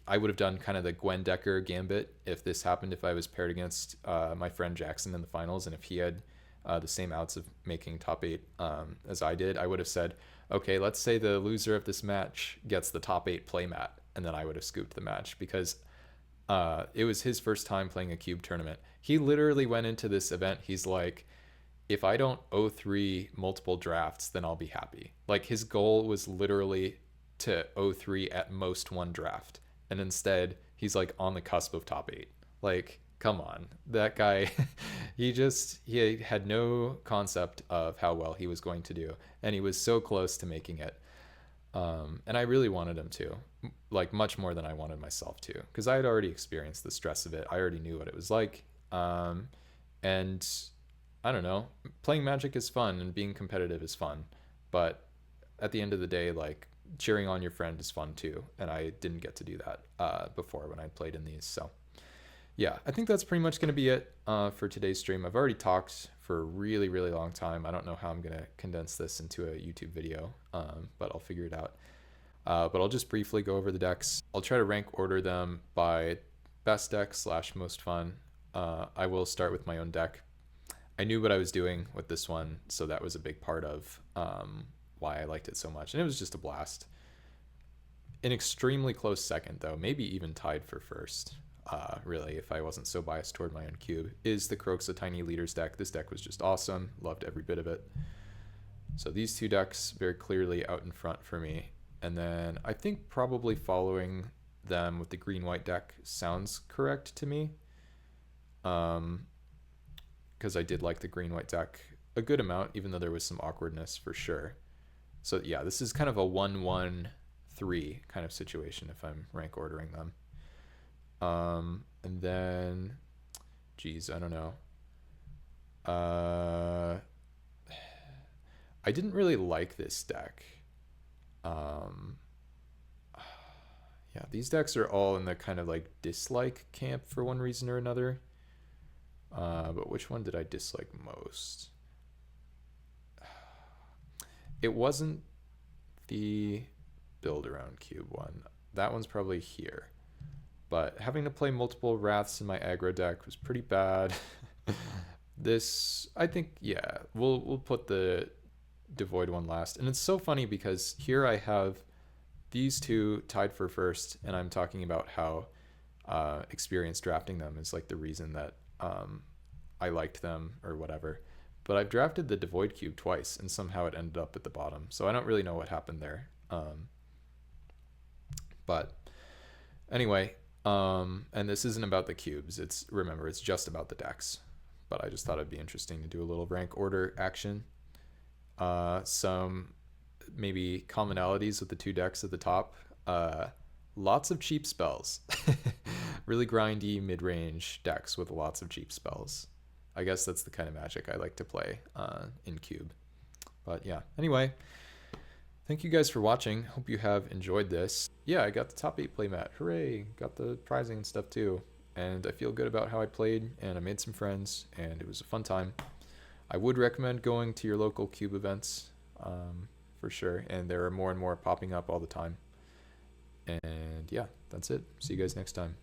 I would have done kind of the Gwen Decker gambit if this happened, if I was paired against my friend Jackson in the finals, and if he had the same outs of making top 8 as I did, I would have said, okay, let's say the loser of this match gets the top 8 playmat, and then I would have scooped the match because it was his first time playing a cube tournament. He literally went into this event, he's like, if I don't 0-3 multiple drafts, then I'll be happy. Like his goal was literally to 0-3 at most one draft, and instead he's like on the cusp of top 8. Like, come on, that guy, he had no concept of how well he was going to do, and he was so close to making it. And I really wanted him to, like much more than I wanted myself to, because I had already experienced the stress of it. I already knew what it was like. And I don't know, playing Magic is fun and being competitive is fun, but at the end of the day, like cheering on your friend is fun too. And I didn't get to do that before when I played in these. So yeah, I think that's pretty much going to be it for today's stream. I've already talked for a really, really long time. I don't know how I'm going to condense this into a YouTube video, but I'll figure it out. But I'll just briefly go over the decks. I'll try to rank order them by best deck / most fun. I will start with my own deck. I knew what I was doing with this one, so that was a big part of why I liked it so much. And it was just a blast. An extremely close second, though, maybe even tied for first. Really, if I wasn't so biased toward my own cube, is the Croxa Tiny Leaders deck. This deck was just awesome. Loved every bit of it. So these two decks very clearly out in front for me. And then I think probably following them with the green-white deck sounds correct to me. Because I did like the green-white deck a good amount, even though there was some awkwardness for sure. So yeah, this is kind of a 1-1 3 kind of situation if I'm rank ordering them. And then, geez, I don't know. I didn't really like this deck. Yeah, these decks are all in the kind of like dislike camp for one reason or another. But which one did I dislike most? It wasn't the build around cube one. That one's probably here. But having to play multiple Wraths in my aggro deck was pretty bad. This, I think, yeah, we'll put the Devoid one last. And it's so funny because here I have these two tied for first, and I'm talking about how experience drafting them is like the reason that I liked them or whatever. But I've drafted the Devoid Cube twice, and somehow it ended up at the bottom. So I don't really know what happened there. But anyway, and this isn't about the cubes. Remember, it's just about the decks. But I just thought it'd be interesting to do a little rank order action. Some maybe commonalities with the two decks at the top. Lots of cheap spells. Really grindy mid-range decks with lots of cheap spells. I guess that's the kind of Magic I like to play in Cube. But yeah, anyway, thank you guys for watching. Hope you have enjoyed this. Yeah, I got the top 8 playmat. Hooray! Got the prizing and stuff too. And I feel good about how I played, and I made some friends, and it was a fun time. I would recommend going to your local Cube events for sure, and there are more and more popping up all the time. And yeah, that's it. See you guys next time.